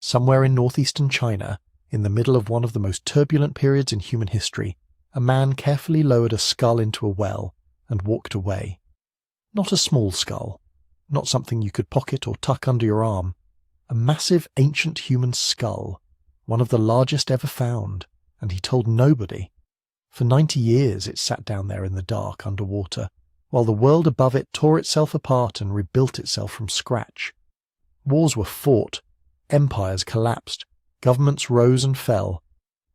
Somewhere in northeastern China, in the middle of one of the most turbulent periods in human history, a man carefully lowered a skull into a well and walked away. Not a small skull, not something you could pocket or tuck under your arm. A massive ancient human skull, one of the largest ever found, and he told nobody. For 90 years it sat down there in the dark underwater, while the world above it tore itself apart and rebuilt itself from scratch. Wars were fought, empires collapsed, governments rose and fell.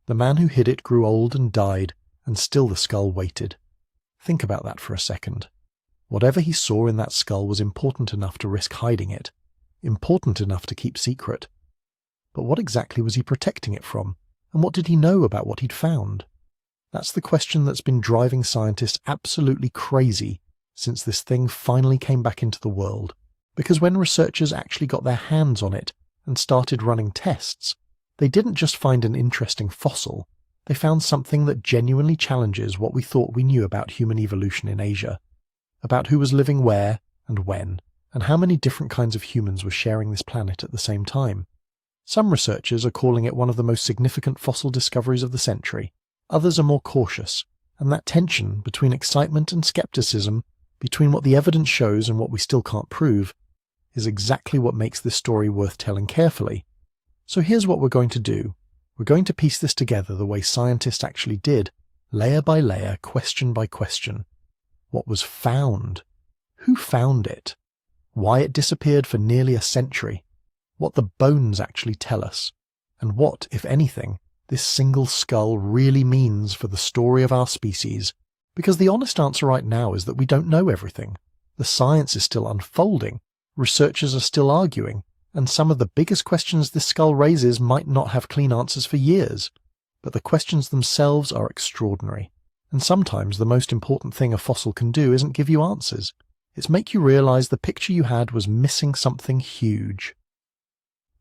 The man who hid it grew old and died, and still the skull waited. Think about that for a second. Whatever he saw in that skull was important enough to risk hiding it, important enough to keep secret. But what exactly was he protecting it from, and what did he know about what he'd found? That's the question that's been driving scientists absolutely crazy since this thing finally came back into the world, because when researchers actually got their hands on it and started running tests, they didn't just find an interesting fossil, they found something that genuinely challenges what we thought we knew about human evolution in Asia, about who was living where and when, and how many different kinds of humans were sharing this planet at the same time. Some researchers are calling it one of the most significant fossil discoveries of the century. Others are more cautious, and that tension between excitement and skepticism, between what the evidence shows and what we still can't prove, is exactly what makes this story worth telling carefully. So here's what we're going to do. We're going to piece this together the way scientists actually did, layer by layer, question by question. What was found? Who found it? Why it disappeared for nearly a century? What the bones actually tell us? And what, if anything, this single skull really means for the story of our species? Because the honest answer right now is that we don't know everything. The science is still unfolding, researchers are still arguing, and some of the biggest questions this skull raises might not have clean answers for years. But the questions themselves are extraordinary. And sometimes the most important thing a fossil can do isn't give you answers. It's make you realize the picture you had was missing something huge.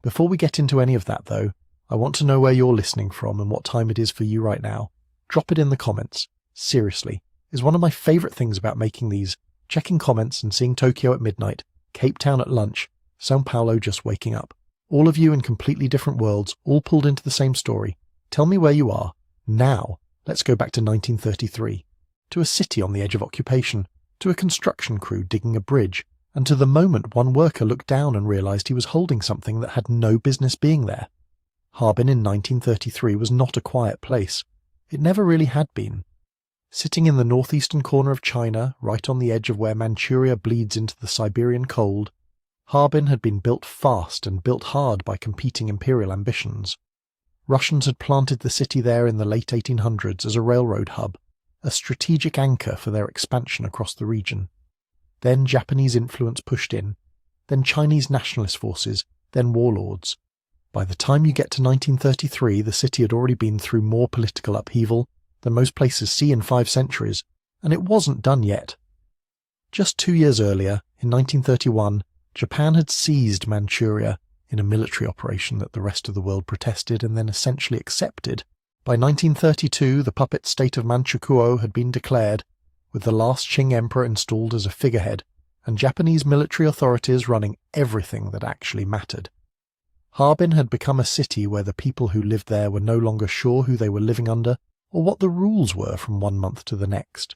Before we get into any of that, though, I want to know where you're listening from and what time it is for you right now. Drop it in the comments. Seriously, is one of my favorite things about making these, checking comments and seeing Tokyo at midnight, Cape Town at lunch, São Paulo just waking up. All of you in completely different worlds, all pulled into the same story. Tell me where you are. Now, let's go back to 1933, to a city on the edge of occupation, to a construction crew digging a bridge, and to the moment one worker looked down and realized he was holding something that had no business being there. Harbin in 1933 was not a quiet place. It never really had been. Sitting in the northeastern corner of China, right on the edge of where Manchuria bleeds into the Siberian cold, Harbin had been built fast and built hard by competing imperial ambitions. Russians had planted the city there in the late 1800s as a railroad hub, a strategic anchor for their expansion across the region. Then Japanese influence pushed in, then Chinese nationalist forces, then warlords. By the time you get to 1933, the city had already been through more political upheaval than most places see in 5 centuries, and it wasn't done yet. Just 2 years earlier, in 1931, Japan had seized Manchuria in a military operation that the rest of the world protested and then essentially accepted. By 1932, the puppet state of Manchukuo had been declared, with the last Qing emperor installed as a figurehead, and Japanese military authorities running everything that actually mattered. Harbin had become a city where the people who lived there were no longer sure who they were living under or what the rules were from one month to the next.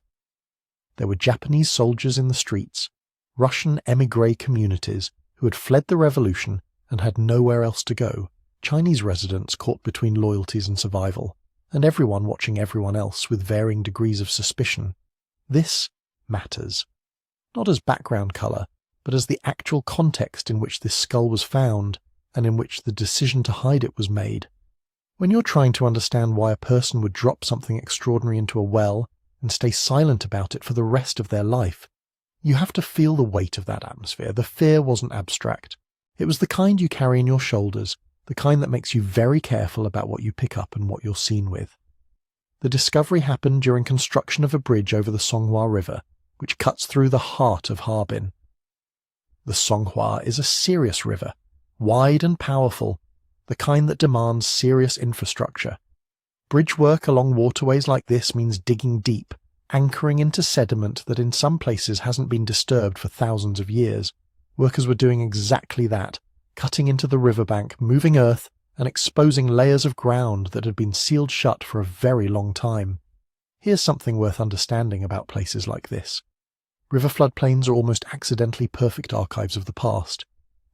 There were Japanese soldiers in the streets, Russian émigré communities who had fled the revolution and had nowhere else to go, Chinese residents caught between loyalties and survival, and everyone watching everyone else with varying degrees of suspicion. This matters. Not as background colour, but as the actual context in which this skull was found and in which the decision to hide it was made. When you're trying to understand why a person would drop something extraordinary into a well and stay silent about it for the rest of their life, you have to feel the weight of that atmosphere. The fear wasn't abstract. It was the kind you carry in your shoulders, the kind that makes you very careful about what you pick up and what you're seen with. The discovery happened during construction of a bridge over the Songhua River, which cuts through the heart of Harbin. The Songhua is a serious river, wide and powerful, the kind that demands serious infrastructure. Bridge work along waterways like this means digging deep, anchoring into sediment that in some places hasn't been disturbed for thousands of years. Workers were doing exactly that, cutting into the riverbank, moving earth, and exposing layers of ground that had been sealed shut for a very long time. Here's something worth understanding about places like this. River floodplains are almost accidentally perfect archives of the past.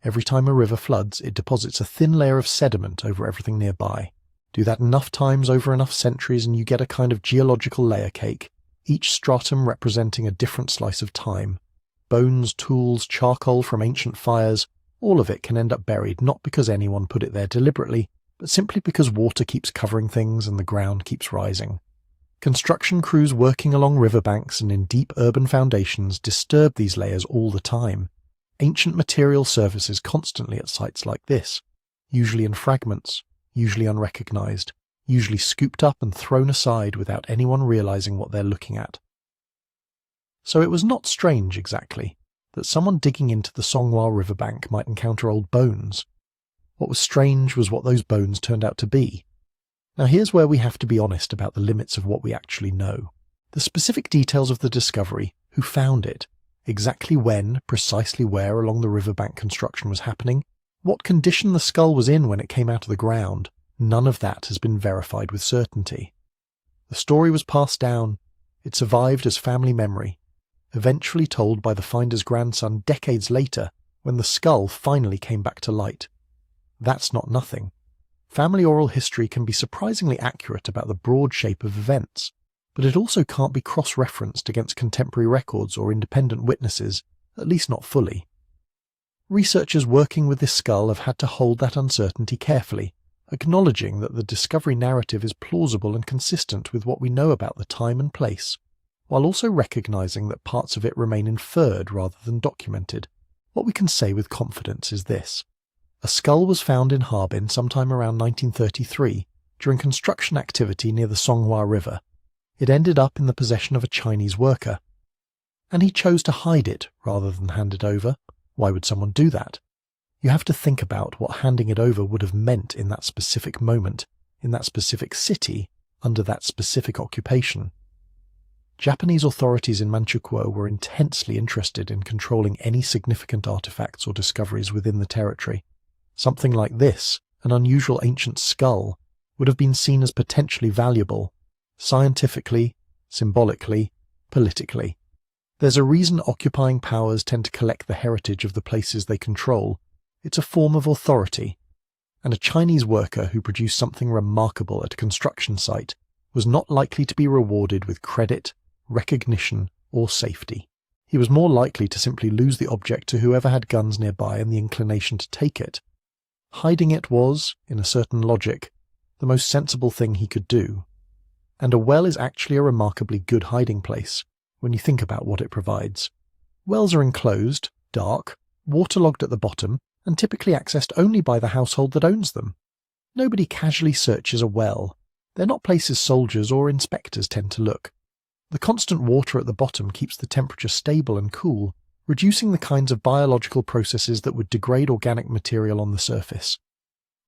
Every time a river floods, it deposits a thin layer of sediment over everything nearby. Do that enough times over enough centuries and you get a kind of geological layer cake, each stratum representing a different slice of time. Bones, tools, charcoal from ancient fires, all of it can end up buried not because anyone put it there deliberately, but simply because water keeps covering things and the ground keeps rising. Construction crews working along riverbanks and in deep urban foundations disturb these layers all the time. Ancient material surfaces constantly at sites like this, usually in fragments, usually unrecognized, usually scooped up and thrown aside without anyone realizing what they're looking at. So it was not strange, exactly, that someone digging into the Songhua riverbank might encounter old bones. What was strange was what those bones turned out to be. Now here's where we have to be honest about the limits of what we actually know. The specific details of the discovery, who found it, exactly when, precisely where along the riverbank construction was happening, what condition the skull was in when it came out of the ground, none of that has been verified with certainty. The story was passed down. It survived as family memory, eventually told by the finder's grandson decades later when the skull finally came back to light. That's not nothing. Family oral history can be surprisingly accurate about the broad shape of events, but it also can't be cross-referenced against contemporary records or independent witnesses, at least not fully. Researchers working with this skull have had to hold that uncertainty carefully, acknowledging that the discovery narrative is plausible and consistent with what we know about the time and place, while also recognizing that parts of it remain inferred rather than documented. What we can say with confidence is this. A skull was found in Harbin sometime around 1933 during construction activity near the Songhua River. It ended up in the possession of a Chinese worker. And he chose to hide it rather than hand it over. Why would someone do that? You have to think about what handing it over would have meant in that specific moment, in that specific city, under that specific occupation. Japanese authorities in Manchukuo were intensely interested in controlling any significant artifacts or discoveries within the territory. Something like this, an unusual ancient skull, would have been seen as potentially valuable, scientifically, symbolically, politically. There's a reason occupying powers tend to collect the heritage of the places they control. It's a form of authority. And a Chinese worker who produced something remarkable at a construction site was not likely to be rewarded with credit, recognition, or safety. He was more likely to simply lose the object to whoever had guns nearby and the inclination to take it. Hiding it was, in a certain logic, the most sensible thing he could do. And a well is actually a remarkably good hiding place, when you think about what it provides. Wells are enclosed, dark, waterlogged at the bottom, and typically accessed only by the household that owns them. Nobody casually searches a well. They're not places soldiers or inspectors tend to look. The constant water at the bottom keeps the temperature stable and cool, reducing the kinds of biological processes that would degrade organic material on the surface.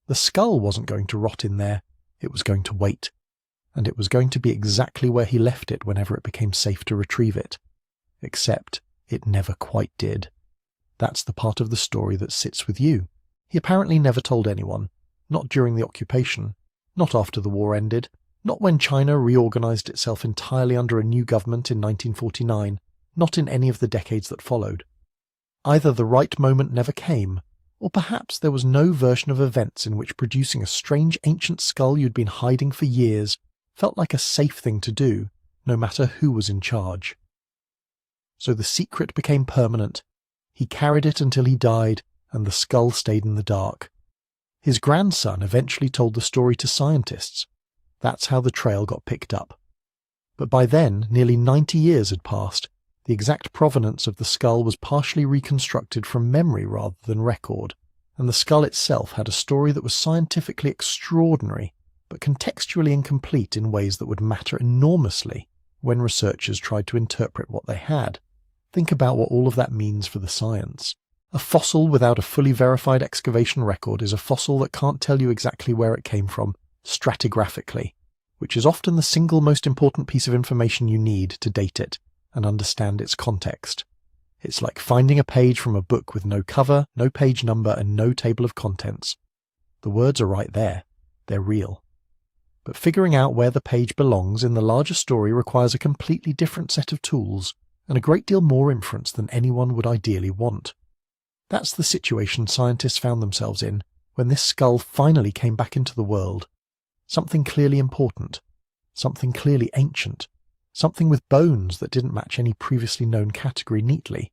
The skull wasn't going to rot in there, it was going to wait. And it was going to be exactly where he left it whenever it became safe to retrieve it. Except it never quite did. That's the part of the story that sits with you. He apparently never told anyone, not during the occupation, not after the war ended, not when China reorganized itself entirely under a new government in 1949, not in any of the decades that followed. Either the right moment never came, or perhaps there was no version of events in which producing a strange ancient skull you'd been hiding for years felt like a safe thing to do, no matter who was in charge. So the secret became permanent. He carried it until he died, and the skull stayed in the dark. His grandson eventually told the story to scientists. That's how the trail got picked up. But by then, nearly 90 years had passed. The exact provenance of the skull was partially reconstructed from memory rather than record, and the skull itself had a story that was scientifically extraordinary, but contextually incomplete in ways that would matter enormously when researchers tried to interpret what they had. Think about what all of that means for the science. A fossil without a fully verified excavation record is a fossil that can't tell you exactly where it came from, stratigraphically, which is often the single most important piece of information you need to date it and understand its context. It's like finding a page from a book with no cover, no page number, and no table of contents. The words are right there. They're real. But figuring out where the page belongs in the larger story requires a completely different set of tools, and a great deal more inference than anyone would ideally want. That's the situation scientists found themselves in when this skull finally came back into the world. Something clearly important, something clearly ancient, something with bones that didn't match any previously known category neatly,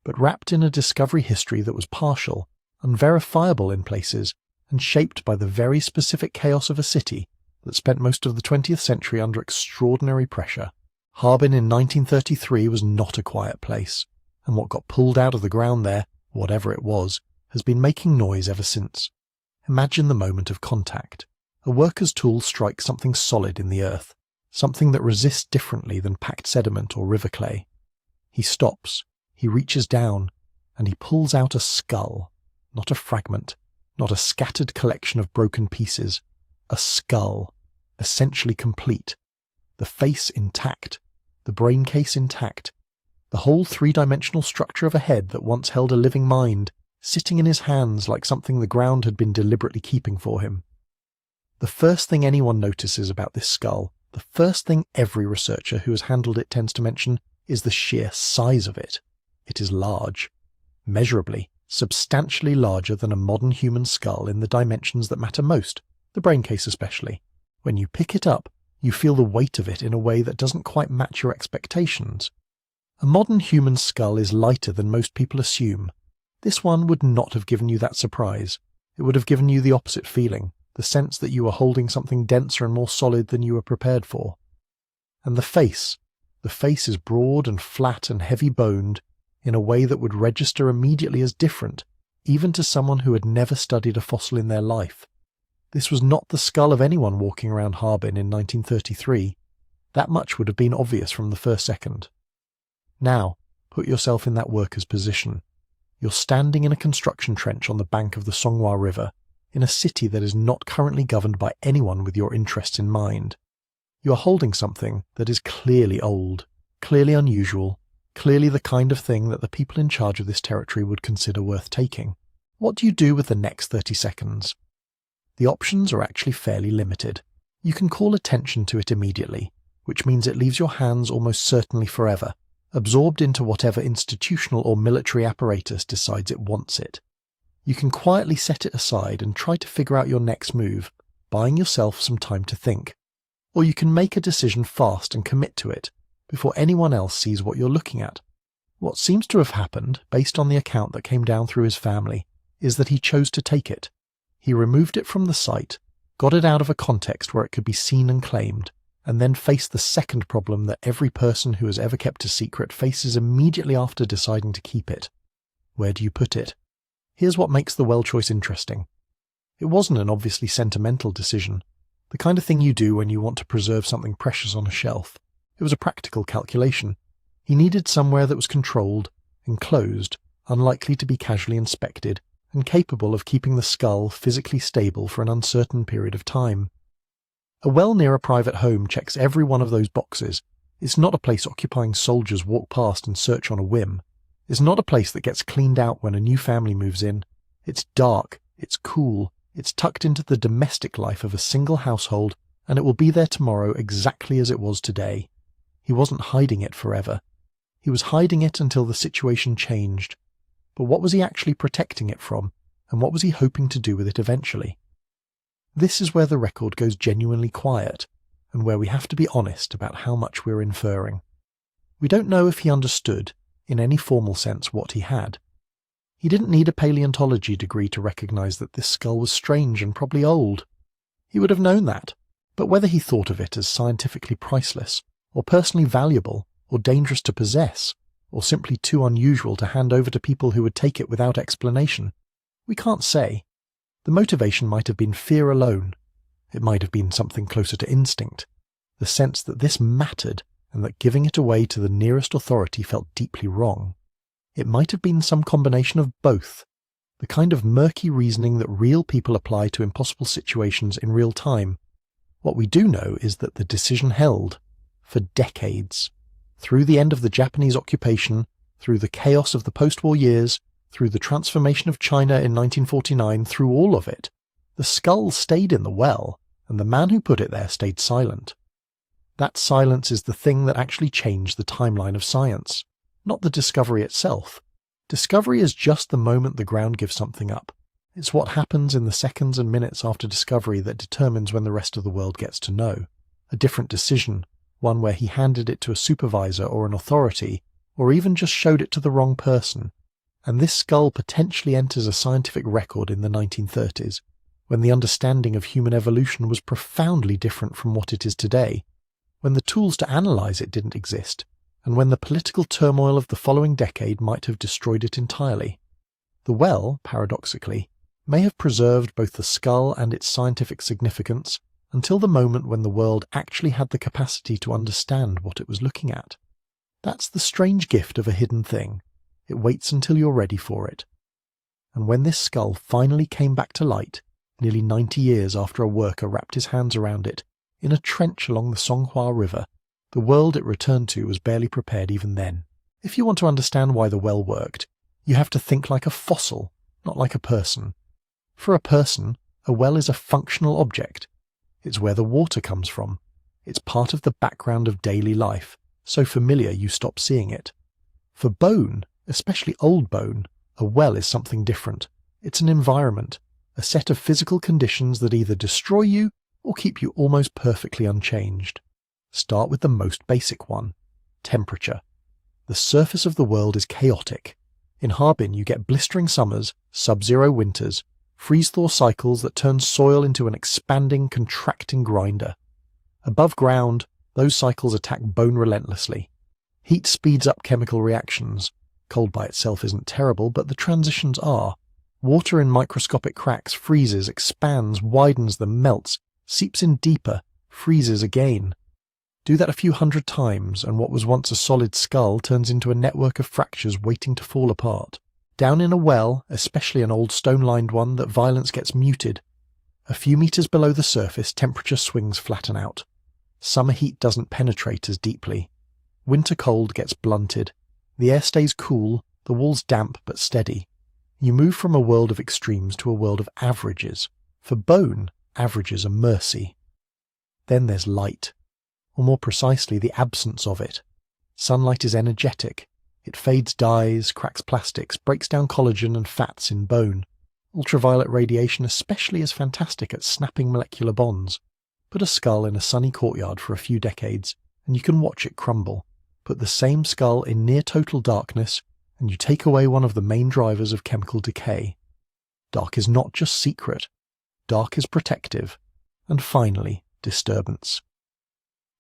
but wrapped in a discovery history that was partial, unverifiable in places, and shaped by the very specific chaos of a city that spent most of the 20th century under extraordinary pressure. Harbin in 1933 was not a quiet place, and what got pulled out of the ground there, whatever it was, has been making noise ever since. Imagine the moment of contact. A worker's tool strikes something solid in the earth, something that resists differently than packed sediment or river clay. He stops, he reaches down, and he pulls out a skull, not a fragment, not a scattered collection of broken pieces, a skull, essentially complete, the face intact, the brain case intact, the whole three-dimensional structure of a head that once held a living mind, sitting in his hands like something the ground had been deliberately keeping for him. The first thing anyone notices about this skull, the first thing every researcher who has handled it tends to mention, is the sheer size of it. It is large, measurably, substantially larger than a modern human skull in the dimensions that matter most, the brain case especially. When you pick it up, you feel the weight of it in a way that doesn't quite match your expectations. A modern human skull is lighter than most people assume. This one would not have given you that surprise. It would have given you the opposite feeling, the sense that you were holding something denser and more solid than you were prepared for. And the face is broad and flat and heavy-boned in a way that would register immediately as different, even to someone who had never studied a fossil in their life. This was not the skull of anyone walking around Harbin in 1933. That much would have been obvious from the first second. Now, put yourself in that worker's position. You're standing in a construction trench on the bank of the Songhua River, in a city that is not currently governed by anyone with your interests in mind. You are holding something that is clearly old, clearly unusual, clearly the kind of thing that the people in charge of this territory would consider worth taking. What do you do with the next 30 seconds? The options are actually fairly limited. You can call attention to it immediately, which means it leaves your hands almost certainly forever, absorbed into whatever institutional or military apparatus decides it wants it. You can quietly set it aside and try to figure out your next move, buying yourself some time to think. Or you can make a decision fast and commit to it, before anyone else sees what you're looking at. What seems to have happened, based on the account that came down through his family, is that he chose to take it. He removed it from the site, got it out of a context where it could be seen and claimed, and then faced the second problem that every person who has ever kept a secret faces immediately after deciding to keep it. Where do you put it? Here's what makes the well choice interesting. It wasn't an obviously sentimental decision, the kind of thing you do when you want to preserve something precious on a shelf. It was a practical calculation. He needed somewhere that was controlled, enclosed, unlikely to be casually inspected, and capable of keeping the skull physically stable for an uncertain period of time. A well near a private home checks every one of those boxes. It's not a place occupying soldiers walk past and search on a whim. It's not a place that gets cleaned out when a new family moves in. It's dark, it's cool, it's tucked into the domestic life of a single household, and it will be there tomorrow exactly as it was today. He wasn't hiding it forever. He was hiding it until the situation changed. But what was he actually protecting it from, and what was he hoping to do with it eventually? This is where the record goes genuinely quiet, and where we have to be honest about how much we're inferring. We don't know if he understood, in any formal sense, what he had. He didn't need a paleontology degree to recognize that this skull was strange and probably old. He would have known that, but whether he thought of it as scientifically priceless, or personally valuable, or dangerous to possess, or simply too unusual to hand over to people who would take it without explanation, we can't say. The motivation might have been fear alone. It might have been something closer to instinct, the sense that this mattered and that giving it away to the nearest authority felt deeply wrong. It might have been some combination of both, the kind of murky reasoning that real people apply to impossible situations in real time. What we do know is that the decision held, for decades, through the end of the Japanese occupation, through the chaos of the post-war years, through the transformation of China in 1949, through all of it, the skull stayed in the well, and the man who put it there stayed silent. That silence is the thing that actually changed the timeline of science, not the discovery itself. Discovery is just the moment the ground gives something up. It's what happens in the seconds and minutes after discovery that determines when the rest of the world gets to know. A different decision, one where he handed it to a supervisor or an authority, or even just showed it to the wrong person. And this skull potentially enters a scientific record in the 1930s, when the understanding of human evolution was profoundly different from what it is today, when the tools to analyze it didn't exist, and when the political turmoil of the following decade might have destroyed it entirely. The well, paradoxically, may have preserved both the skull and its scientific significance until the moment when the world actually had the capacity to understand what it was looking at. That's the strange gift of a hidden thing. It waits until you're ready for it. And when this skull finally came back to light, nearly 90 years after a worker wrapped his hands around it, in a trench along the Songhua River, the world it returned to was barely prepared even then. If you want to understand why the well worked, you have to think like a fossil, not like a person. For a person, a well is a functional object. It's where the water comes from. It's part of the background of daily life, so familiar you stop seeing it. For bone, especially old bone, a well is something different. It's an environment, a set of physical conditions that either destroy you or keep you almost perfectly unchanged. Start with the most basic one: temperature. The surface of the world is chaotic. In Harbin you get blistering summers, sub-zero winters, freeze-thaw cycles that turn soil into an expanding, contracting grinder. Above ground, those cycles attack bone relentlessly. Heat speeds up chemical reactions. Cold by itself isn't terrible, but the transitions are. Water in microscopic cracks freezes, expands, widens them, melts, seeps in deeper, freezes again. Do that a few hundred times, and what was once a solid skull turns into a network of fractures waiting to fall apart. Down in a well, especially an old stone-lined one, that violence gets muted. A few meters below the surface, temperature swings flatten out. Summer heat doesn't penetrate as deeply. Winter cold gets blunted. The air stays cool, the walls damp but steady. You move from a world of extremes to a world of averages. For bone, averages are mercy. Then there's light, or more precisely the absence of it. Sunlight is energetic. It fades dyes, cracks plastics, breaks down collagen and fats in bone. Ultraviolet radiation especially is fantastic at snapping molecular bonds. Put a skull in a sunny courtyard for a few decades, and you can watch it crumble. Put the same skull in near-total darkness, and you take away one of the main drivers of chemical decay. Dark is not just secret. Dark is protective. And finally, disturbance.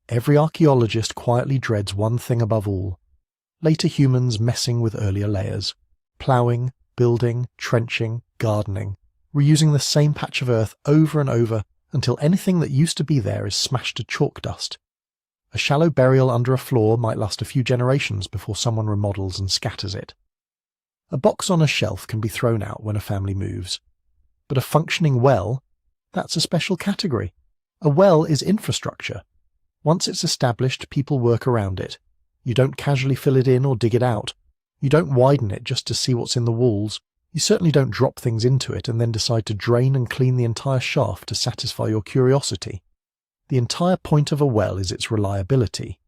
Every archaeologist quietly dreads one thing above all: later humans messing with earlier layers, ploughing, building, trenching, gardening, reusing the same patch of earth over and over until anything that used to be there is smashed to chalk dust. A shallow burial under a floor might last a few generations before someone remodels and scatters it. A box on a shelf can be thrown out when a family moves. But a functioning well, that's a special category. A well is infrastructure. Once it's established, people work around it. You don't casually fill it in or dig it out. You don't widen it just to see what's in the walls. You certainly don't drop things into it and then decide to drain and clean the entire shaft to satisfy your curiosity. The entire point of a well is its reliability.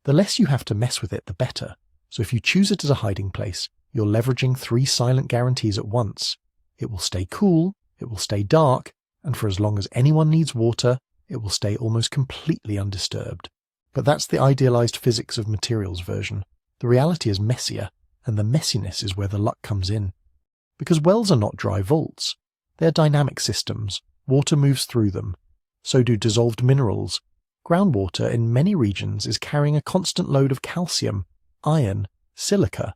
The less you have to mess with it, the better. So if you choose it as a hiding place, you're leveraging 3 silent guarantees at once. It will stay cool, it will stay dark, and for as long as anyone needs water, it will stay almost completely undisturbed. But that's the idealized physics of materials version. The reality is messier, and the messiness is where the luck comes in. Because wells are not dry vaults. They're dynamic systems. Water moves through them. So do dissolved minerals. Groundwater in many regions is carrying a constant load of calcium, iron, silica.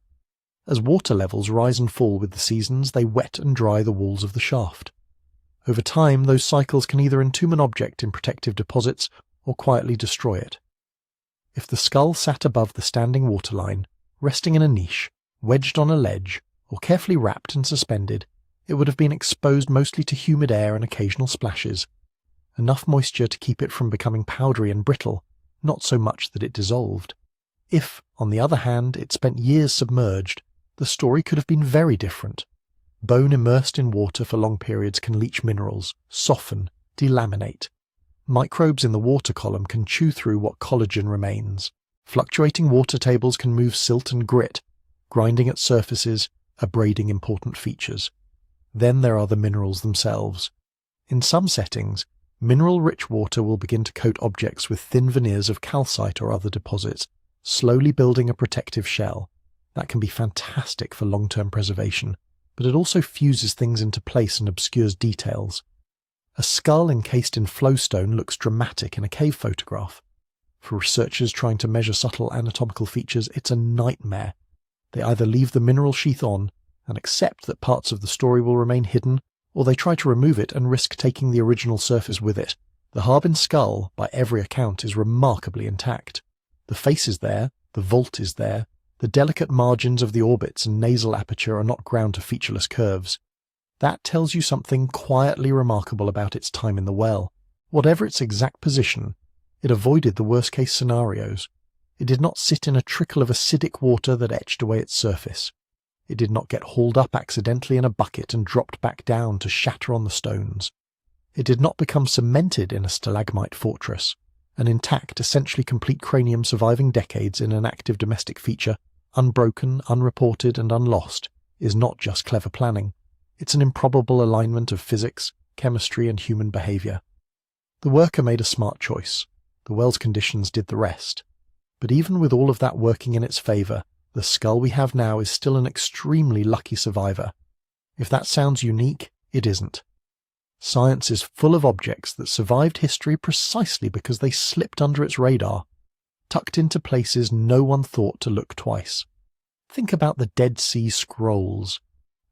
As water levels rise and fall with the seasons, they wet and dry the walls of the shaft. Over time, those cycles can either entomb an object in protective deposits or quietly destroy it. If the skull sat above the standing waterline, resting in a niche, wedged on a ledge, or carefully wrapped and suspended, it would have been exposed mostly to humid air and occasional splashes. Enough moisture to keep it from becoming powdery and brittle, not so much that it dissolved. If, on the other hand, it spent years submerged, the story could have been very different. Bone immersed in water for long periods can leach minerals, soften, delaminate. Microbes in the water column can chew through what collagen remains. Fluctuating water tables can move silt and grit, grinding at surfaces, abrading important features. Then there are the minerals themselves. In some settings, mineral-rich water will begin to coat objects with thin veneers of calcite or other deposits, slowly building a protective shell. That can be fantastic for long-term preservation, but it also fuses things into place and obscures details. A skull encased in flowstone looks dramatic in a cave photograph. For researchers trying to measure subtle anatomical features, it's a nightmare. They either leave the mineral sheath on and accept that parts of the story will remain hidden, or they try to remove it and risk taking the original surface with it. The Harbin skull, by every account, is remarkably intact. The face is there, the vault is there, the delicate margins of the orbits and nasal aperture are not ground to featureless curves. That tells you something quietly remarkable about its time in the well. Whatever its exact position, it avoided the worst-case scenarios. It did not sit in a trickle of acidic water that etched away its surface. It did not get hauled up accidentally in a bucket and dropped back down to shatter on the stones. It did not become cemented in a stalagmite fortress. An intact, essentially complete cranium surviving decades in an active domestic feature, unbroken, unreported, and unlost, is not just clever planning. It's an improbable alignment of physics, chemistry, and human behavior. The worker made a smart choice. The well's conditions did the rest. But even with all of that working in its favor, the skull we have now is still an extremely lucky survivor. If that sounds unique, it isn't. Science is full of objects that survived history precisely because they slipped under its radar, tucked into places no one thought to look twice. Think about the Dead Sea Scrolls.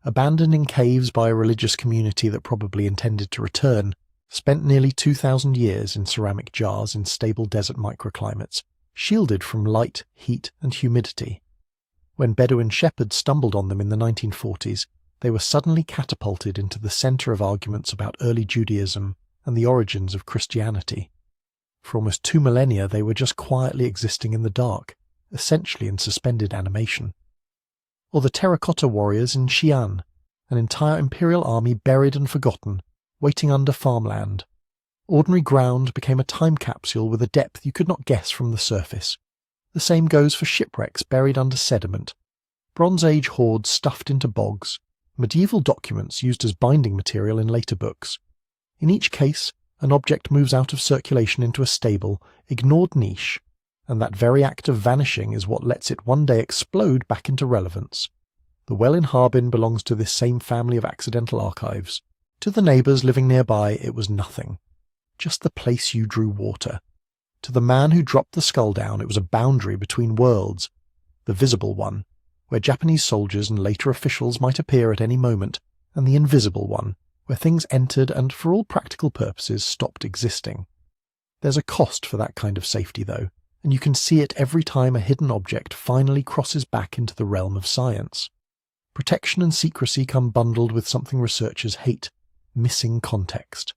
Abandoned in caves by a religious community that probably intended to return, spent nearly 2,000 years in ceramic jars in stable desert microclimates, shielded from light, heat, and humidity. When Bedouin shepherds stumbled on them in the 1940s, they were suddenly catapulted into the center of arguments about early Judaism and the origins of Christianity. For almost 2 millennia they were just quietly existing in the dark, essentially in suspended animation. Or the terracotta warriors in Xi'an, an entire imperial army buried and forgotten, waiting under farmland. Ordinary ground became a time capsule with a depth you could not guess from the surface. The same goes for shipwrecks buried under sediment, Bronze Age hoards stuffed into bogs, medieval documents used as binding material in later books. In each case, an object moves out of circulation into a stable, ignored niche, and that very act of vanishing is what lets it one day explode back into relevance. The well in Harbin belongs to this same family of accidental archives. To the neighbours living nearby, it was nothing. Just the place you drew water. To the man who dropped the skull down, it was a boundary between worlds, the visible one, where Japanese soldiers and later officials might appear at any moment, and the invisible one, where things entered and, for all practical purposes, stopped existing. There's a cost for that kind of safety, though, and you can see it every time a hidden object finally crosses back into the realm of science. Protection and secrecy come bundled with something researchers hate: missing context.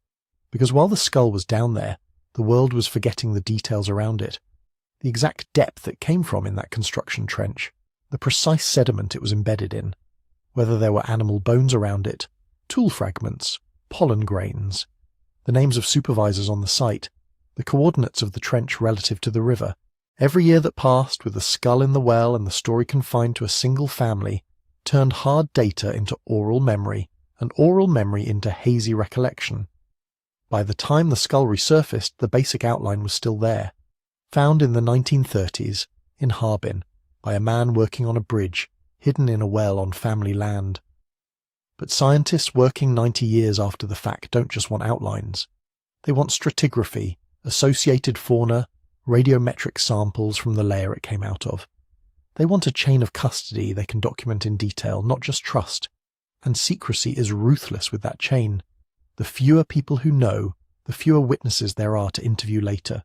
Because while the skull was down there, the world was forgetting the details around it. The exact depth it came from in that construction trench, the precise sediment it was embedded in, whether there were animal bones around it, tool fragments, pollen grains, the names of supervisors on the site, the coordinates of the trench relative to the river. Every year that passed with the skull in the well and the story confined to a single family turned hard data into oral memory, and oral memory into hazy recollection. By the time the skull resurfaced, the basic outline was still there, found in the 1930s in Harbin by a man working on a bridge, hidden in a well on family land. But scientists working 90 years after the fact don't just want outlines. They want stratigraphy, associated fauna, radiometric samples from the layer it came out of. They want a chain of custody they can document in detail, not just trust. And secrecy is ruthless with that chain. The fewer people who know, the fewer witnesses there are to interview later.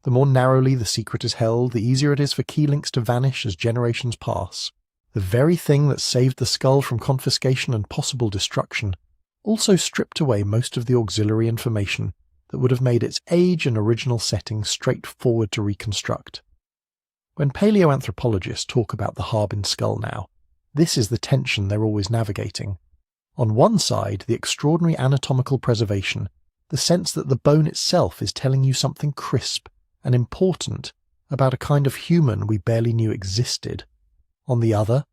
The more narrowly the secret is held, the easier it is for key links to vanish as generations pass. The very thing that saved the skull from confiscation and possible destruction also stripped away most of the auxiliary information that would have made its age and original setting straightforward to reconstruct. When paleoanthropologists talk about the Harbin skull now, this is the tension they're always navigating. On one side, the extraordinary anatomical preservation, the sense that the bone itself is telling you something crisp and important about a kind of human we barely knew existed. On the other,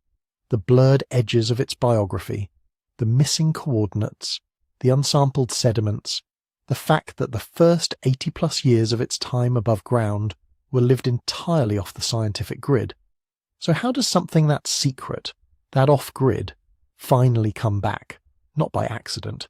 the blurred edges of its biography, the missing coordinates, the unsampled sediments, the fact that the first 80-plus years of its time above ground were lived entirely off the scientific grid. So how does something that secret, that off-grid, finally come back, not by accident?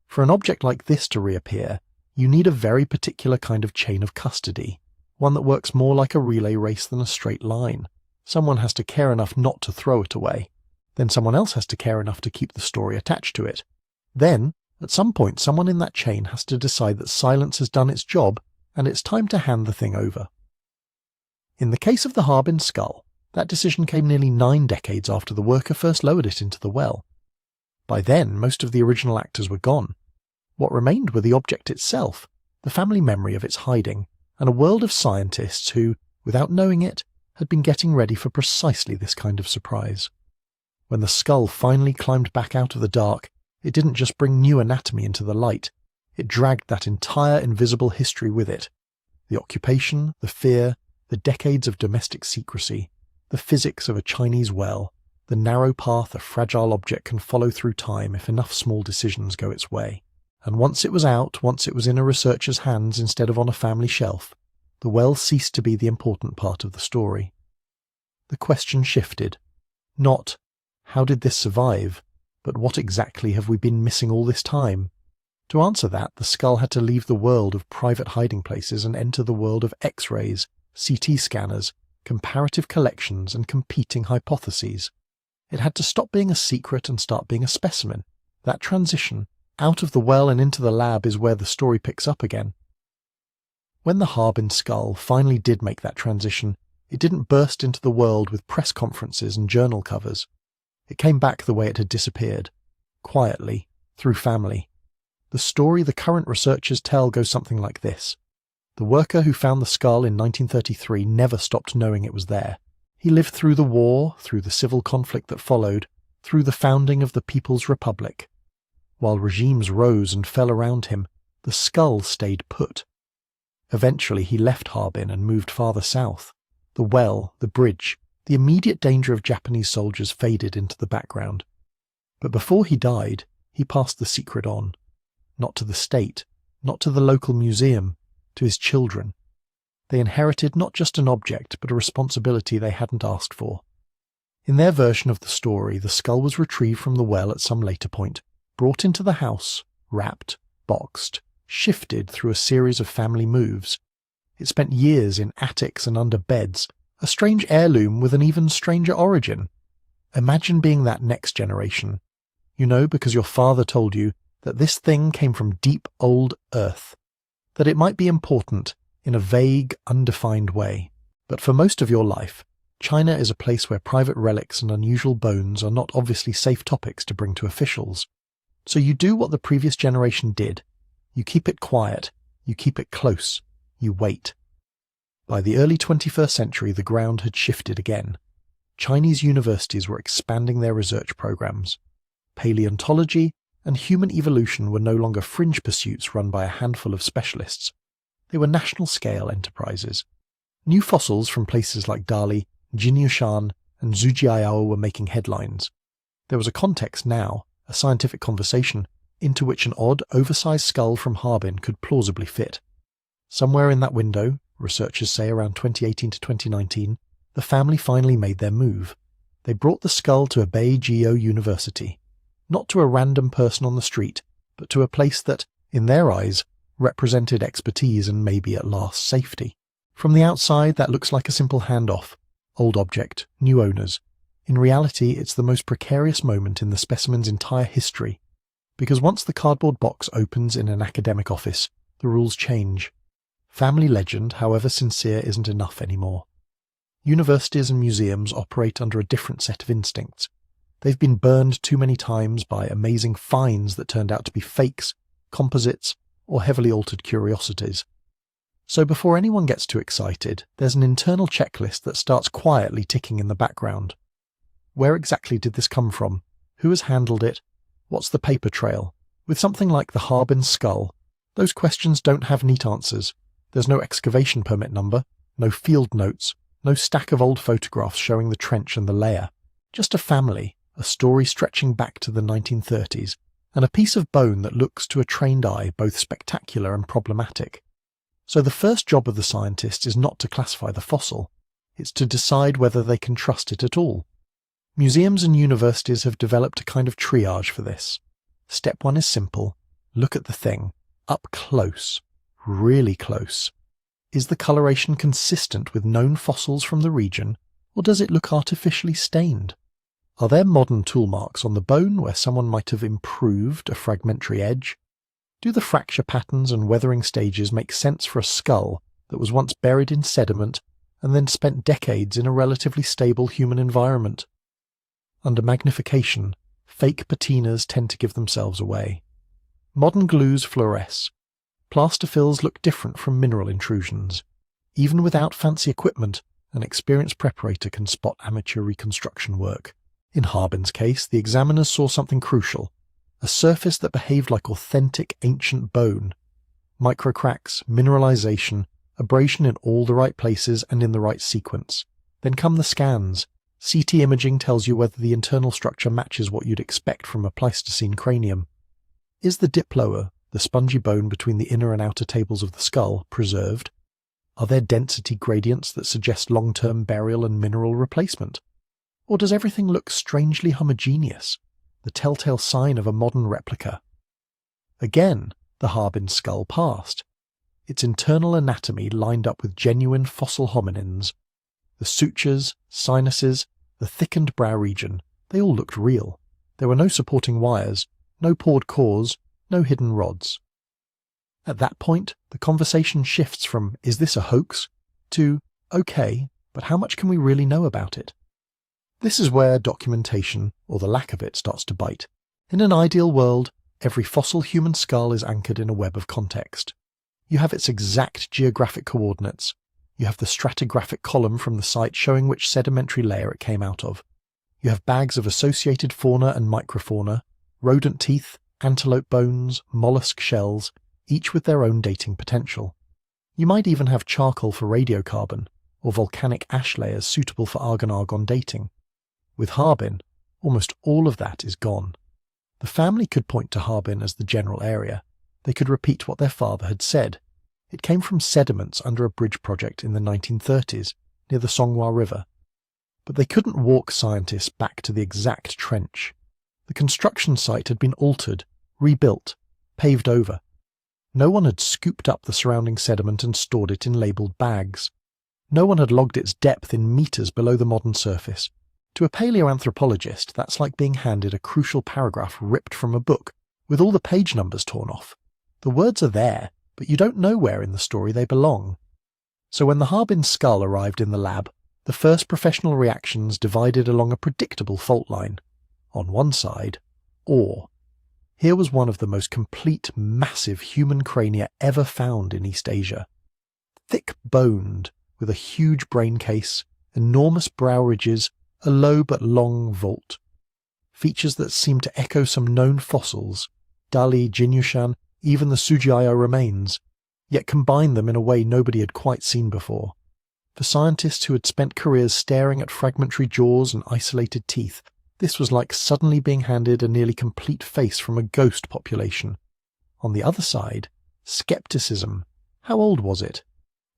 For an object like this to reappear, you need a very particular kind of chain of custody, one that works more like a relay race than a straight line. Someone has to care enough not to throw it away. Then someone else has to care enough to keep the story attached to it. Then, at some point, someone in that chain has to decide that silence has done its job and it's time to hand the thing over. In the case of the Harbin skull, that decision came nearly 9 decades after the worker first lowered it into the well. By then, most of the original actors were gone. What remained were the object itself, the family memory of its hiding, and a world of scientists who, without knowing it, had been getting ready for precisely this kind of surprise. When the skull finally climbed back out of the dark, it didn't just bring new anatomy into the light, it dragged that entire invisible history with it. The occupation, the fear, the decades of domestic secrecy, the physics of a Chinese well, the narrow path a fragile object can follow through time if enough small decisions go its way. And once it was out, once it was in a researcher's hands instead of on a family shelf, the well ceased to be the important part of the story. The question shifted. Not, how did this survive, but what exactly have we been missing all this time? To answer that, the skull had to leave the world of private hiding places and enter the world of X-rays, CT scanners, comparative collections and competing hypotheses. It had to stop being a secret and start being a specimen. That transition, out of the well and into the lab, is where the story picks up again. When the Harbin skull finally did make that transition, it didn't burst into the world with press conferences and journal covers. It came back the way it had disappeared, quietly, through family. The story the current researchers tell goes something like this. The worker who found the skull in 1933 never stopped knowing it was there. He lived through the war, through the civil conflict that followed, through the founding of the People's Republic. While regimes rose and fell around him, the skull stayed put. Eventually he left Harbin and moved farther south. The well, the bridge, the immediate danger of Japanese soldiers faded into the background. But before he died, he passed the secret on. Not to the state, not to the local museum, to his children. They inherited not just an object, but a responsibility they hadn't asked for. In their version of the story, the skull was retrieved from the well at some later point, brought into the house, wrapped, boxed, shifted through a series of family moves. It spent years in attics and under beds, a strange heirloom with an even stranger origin. Imagine being that next generation. You know, because your father told you that this thing came from deep old Earth, that it might be important in a vague, undefined way. But for most of your life, China is a place where private relics and unusual bones are not obviously safe topics to bring to officials. So you do what the previous generation did. You keep it quiet, you keep it close, you wait. By the early 21st century, the ground had shifted again. Chinese universities were expanding their research programs. Paleontology and human evolution were no longer fringe pursuits run by a handful of specialists. They were national-scale enterprises. New fossils from places like Dali, Jinyushan, and Zhujiao were making headlines. There was a context now, a scientific conversation, into which an odd, oversized skull from Harbin could plausibly fit. Somewhere in that window, researchers say around 2018 to 2019, the family finally made their move. They brought the skull to a Beijing University. Not to a random person on the street, but to a place that, in their eyes, represented expertise and maybe at last safety. From the outside, that looks like a simple handoff. Old object, new owners. In reality, it's the most precarious moment in the specimen's entire history. Because once the cardboard box opens in an academic office, the rules change. Family legend, however sincere, isn't enough anymore. Universities and museums operate under a different set of instincts. They've been burned too many times by amazing finds that turned out to be fakes, composites, or heavily altered curiosities. So before anyone gets too excited, there's an internal checklist that starts quietly ticking in the background. Where exactly did this come from? Who has handled it? What's the paper trail? With something like the Harbin skull, those questions don't have neat answers. There's no excavation permit number, no field notes, no stack of old photographs showing the trench and the layer. Just a family, a story stretching back to the 1930s, and a piece of bone that looks to a trained eye both spectacular and problematic. So the first job of the scientists is not to classify the fossil, it's to decide whether they can trust it at all. Museums and universities have developed a kind of triage for this. Step 1 is simple. Look at the thing. Up close. Really close. Is the coloration consistent with known fossils from the region, or does it look artificially stained? Are there modern tool marks on the bone where someone might have improved a fragmentary edge? Do the fracture patterns and weathering stages make sense for a skull that was once buried in sediment and then spent decades in a relatively stable human environment? Under magnification, fake patinas tend to give themselves away. Modern glues fluoresce. Plaster fills look different from mineral intrusions. Even without fancy equipment, an experienced preparator can spot amateur reconstruction work. In Harbin's case, the examiners saw something crucial. A surface that behaved like authentic ancient bone. Microcracks, mineralization, abrasion in all the right places and in the right sequence. Then come the scans. CT imaging tells you whether the internal structure matches what you'd expect from a Pleistocene cranium. Is the diploa, the spongy bone between the inner and outer tables of the skull, preserved? Are there density gradients that suggest long-term burial and mineral replacement? Or does everything look strangely homogeneous, the telltale sign of a modern replica? Again, the Harbin skull passed. Its internal anatomy lined up with genuine fossil hominins. The sutures, sinuses, the thickened brow region, they all looked real. There were no supporting wires, no poured cores, no hidden rods. At that point, the conversation shifts from, is this a hoax, to, okay, but how much can we really know about it? This is where documentation, or the lack of it, starts to bite. In an ideal world, every fossil human skull is anchored in a web of context. You have its exact geographic coordinates. You have the stratigraphic column from the site showing which sedimentary layer it came out of. You have bags of associated fauna and microfauna, rodent teeth, antelope bones, mollusk shells, each with their own dating potential. You might even have charcoal for radiocarbon, or volcanic ash layers suitable for argon-argon dating. With Harbin, almost all of that is gone. The family could point to Harbin as the general area. They could repeat what their father had said. It came from sediments under a bridge project in the 1930s, near the Songhua River. But they couldn't walk scientists back to the exact trench. The construction site had been altered, rebuilt, paved over. No one had scooped up the surrounding sediment and stored it in labelled bags. No one had logged its depth in meters below the modern surface. To a paleoanthropologist, that's like being handed a crucial paragraph ripped from a book, with all the page numbers torn off. The words are there, but you don't know where in the story they belong. So when the Harbin skull arrived in the lab, the first professional reactions divided along a predictable fault line. On one side, awe. Here was one of the most complete, massive human crania ever found in East Asia. Thick-boned, with a huge brain case, enormous brow ridges, a low but long vault. Features that seemed to echo some known fossils, Dali, Jinyushan, even the Sujiayo remains, yet combined them in a way nobody had quite seen before. For scientists who had spent careers staring at fragmentary jaws and isolated teeth, this was like suddenly being handed a nearly complete face from a ghost population. On the other side, skepticism. How old was it?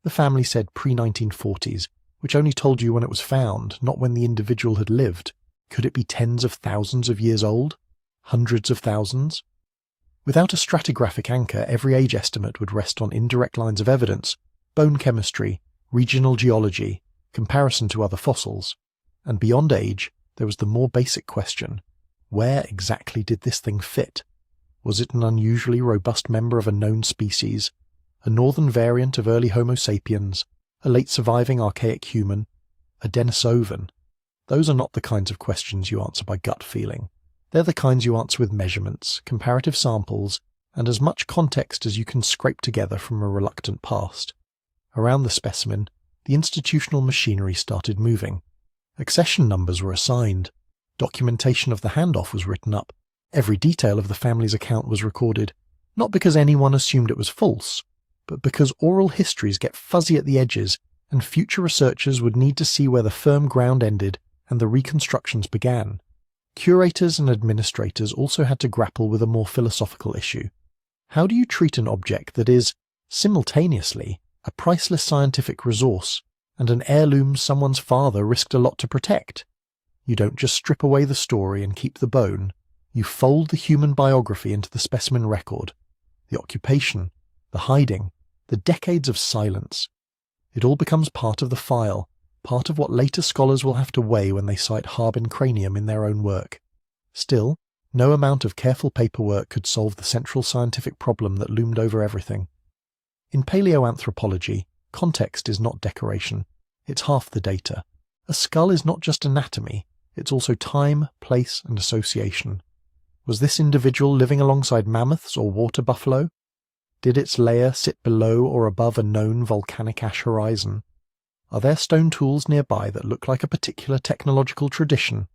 The family said pre-1940s, which only told you when it was found, not when the individual had lived. Could it be tens of thousands of years old? Hundreds of thousands? Without a stratigraphic anchor, every age estimate would rest on indirect lines of evidence, bone chemistry, regional geology, comparison to other fossils. And beyond age, there was the more basic question, where exactly did this thing fit? Was it an unusually robust member of a known species, a northern variant of early Homo sapiens, a late surviving archaic human, a Denisovan? Those are not the kinds of questions you answer by gut feeling. They're the kinds you answer with measurements, comparative samples, and as much context as you can scrape together from a reluctant past. Around the specimen, the institutional machinery started moving. Accession numbers were assigned. Documentation of the handoff was written up. Every detail of the family's account was recorded, not because anyone assumed it was false, but because oral histories get fuzzy at the edges and future researchers would need to see where the firm ground ended and the reconstructions began. Curators and administrators also had to grapple with a more philosophical issue. How do you treat an object that is, simultaneously, a priceless scientific resource and an heirloom someone's father risked a lot to protect? You don't just strip away the story and keep the bone. You fold the human biography into the specimen record. The occupation, the hiding, the decades of silence. It all becomes part of the file, part of what later scholars will have to weigh when they cite Harbin cranium in their own work. Still, no amount of careful paperwork could solve the central scientific problem that loomed over everything. In paleoanthropology, context is not decoration. It's half the data. A skull is not just anatomy, it's also time, place, and association. Was this individual living alongside mammoths or water buffalo? Did its layer sit below or above a known volcanic ash horizon? Are there stone tools nearby that look like a particular technological tradition?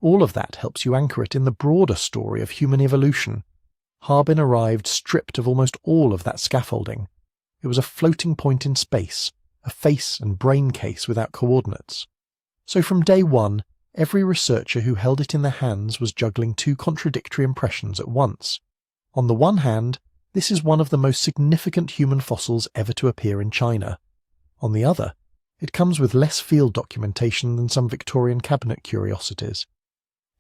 All of that helps you anchor it in the broader story of human evolution. Harbin arrived stripped of almost all of that scaffolding. It was a floating point in space, a face and brain case without coordinates. So from day one, every researcher who held it in their hands was juggling two contradictory impressions at once. On the one hand, this is one of the most significant human fossils ever to appear in China. On the other, it comes with less field documentation than some Victorian cabinet curiosities.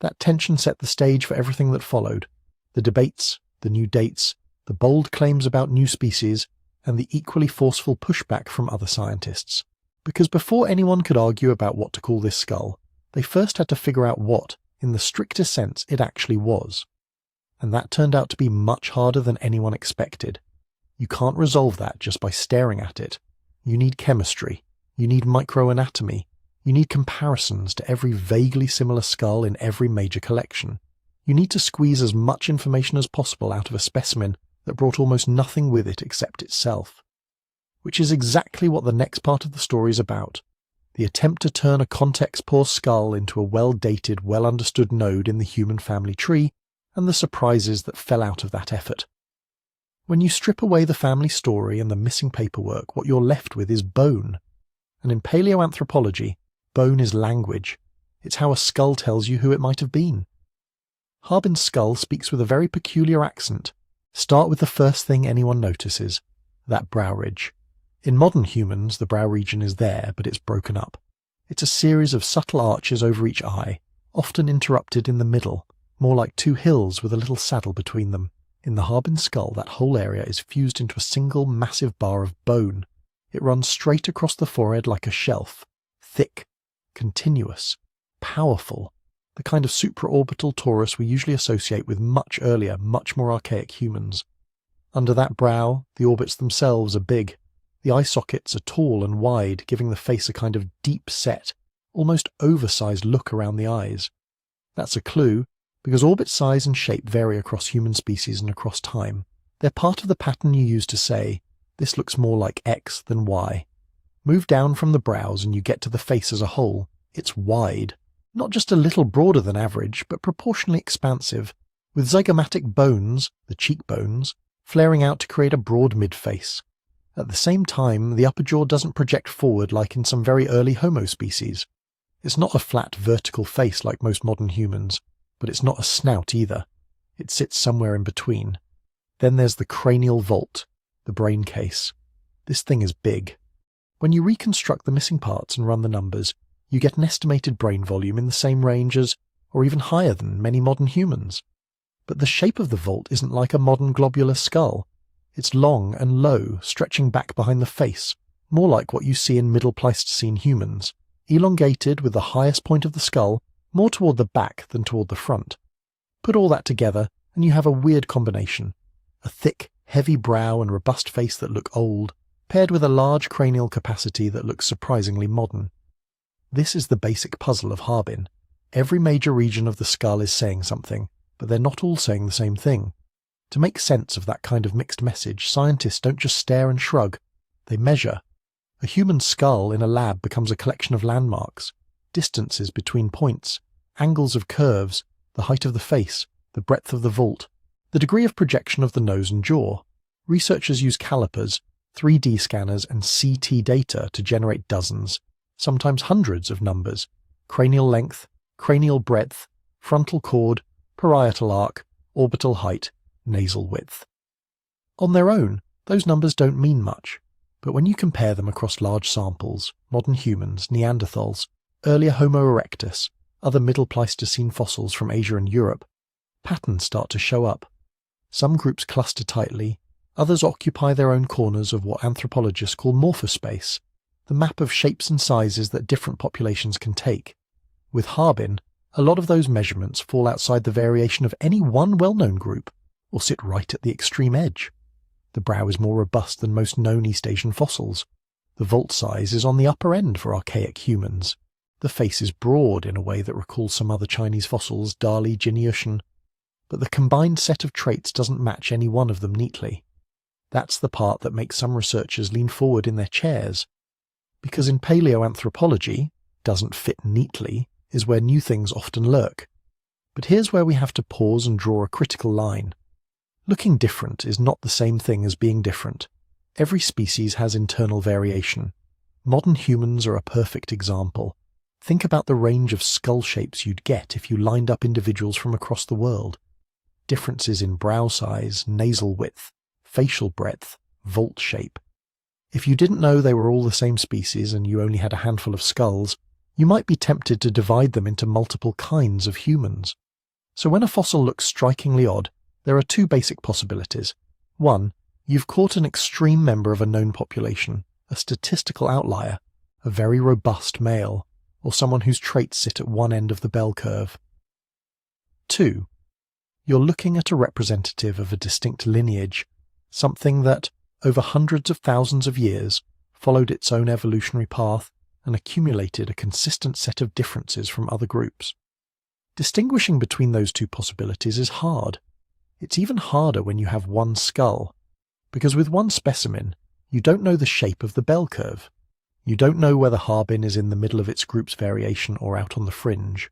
That tension set the stage for everything that followed: the debates, the new dates, the bold claims about new species, and the equally forceful pushback from other scientists. Because before anyone could argue about what to call this skull, they first had to figure out what, in the strictest sense, it actually was. And that turned out to be much harder than anyone expected. You can't resolve that just by staring at it. You need chemistry. You need microanatomy. You need comparisons to every vaguely similar skull in every major collection. You need to squeeze as much information as possible out of a specimen that brought almost nothing with it except itself. Which is exactly what the next part of the story is about. The attempt to turn a context-poor skull into a well-dated, well-understood node in the human family tree, and the surprises that fell out of that effort. When you strip away the family story and the missing paperwork, what you're left with is bone. And in paleoanthropology, bone is language. It's how a skull tells you who it might have been. Harbin's skull speaks with a very peculiar accent. Start with the first thing anyone notices, that brow ridge. In modern humans, the brow region is there, but it's broken up. It's a series of subtle arches over each eye, often interrupted in the middle, more like two hills with a little saddle between them. In the Harbin skull, that whole area is fused into a single massive bar of bone. It runs straight across the forehead like a shelf, thick, continuous, powerful, the kind of supraorbital torus we usually associate with much earlier, much more archaic humans. Under that brow, the orbits themselves are big. The eye sockets are tall and wide, giving the face a kind of deep-set, almost oversized look around the eyes. That's a clue, because orbit size and shape vary across human species and across time. They're part of the pattern you use to say, this looks more like X than Y. Move down from the brows and you get to the face as a whole. It's wide. Not just a little broader than average, but proportionally expansive, with zygomatic bones, the cheekbones, flaring out to create a broad mid-face. At the same time, the upper jaw doesn't project forward like in some very early Homo species. It's not a flat vertical face like most modern humans, but it's not a snout either. It sits somewhere in between. Then there's the cranial vault, the brain case. This thing is big. When you reconstruct the missing parts and run the numbers, you get an estimated brain volume in the same range as, or even higher than, many modern humans. But the shape of the vault isn't like a modern globular skull. It's long and low, stretching back behind the face, more like what you see in Middle Pleistocene humans, elongated with the highest point of the skull more toward the back than toward the front. Put all that together, and you have a weird combination. A thick, heavy brow and robust face that look old, paired with a large cranial capacity that looks surprisingly modern. This is the basic puzzle of Harbin. Every major region of the skull is saying something, but they're not all saying the same thing. To make sense of that kind of mixed message, scientists don't just stare and shrug. They measure. A human skull in a lab becomes a collection of landmarks, distances between points, angles of curves, the height of the face, the breadth of the vault, the degree of projection of the nose and jaw. Researchers use calipers, 3D scanners and CT data to generate dozens, sometimes hundreds of numbers: cranial length, cranial breadth, frontal chord, parietal arc, orbital height, nasal width. On their own, those numbers don't mean much, but when you compare them across large samples, modern humans, Neanderthals, earlier Homo erectus, other Middle Pleistocene fossils from Asia and Europe, patterns start to show up. Some groups cluster tightly, others occupy their own corners of what anthropologists call morphospace, the map of shapes and sizes that different populations can take. With Harbin, a lot of those measurements fall outside the variation of any one well-known group, or sit right at the extreme edge. The brow is more robust than most known East Asian fossils. The vault size is on the upper end for archaic humans. The face is broad in a way that recalls some other Chinese fossils, Dali, Jinyushan, but the combined set of traits doesn't match any one of them neatly. That's the part that makes some researchers lean forward in their chairs. Because in paleoanthropology, doesn't fit neatly is where new things often lurk. But here's where we have to pause and draw a critical line. Looking different is not the same thing as being different. Every species has internal variation. Modern humans are a perfect example. Think about the range of skull shapes you'd get if you lined up individuals from across the world. Differences in brow size, nasal width, facial breadth, vault shape. If you didn't know they were all the same species and you only had a handful of skulls, you might be tempted to divide them into multiple kinds of humans. So when a fossil looks strikingly odd, there are two basic possibilities. One, you've caught an extreme member of a known population, a statistical outlier, a very robust male, or someone whose traits sit at one end of the bell curve. Two, you're looking at a representative of a distinct lineage, something that, over hundreds of thousands of years, followed its own evolutionary path and accumulated a consistent set of differences from other groups. Distinguishing between those two possibilities is hard. It's even harder when you have one skull, because with one specimen, you don't know the shape of the bell curve. You don't know whether Harbin is in the middle of its group's variation or out on the fringe.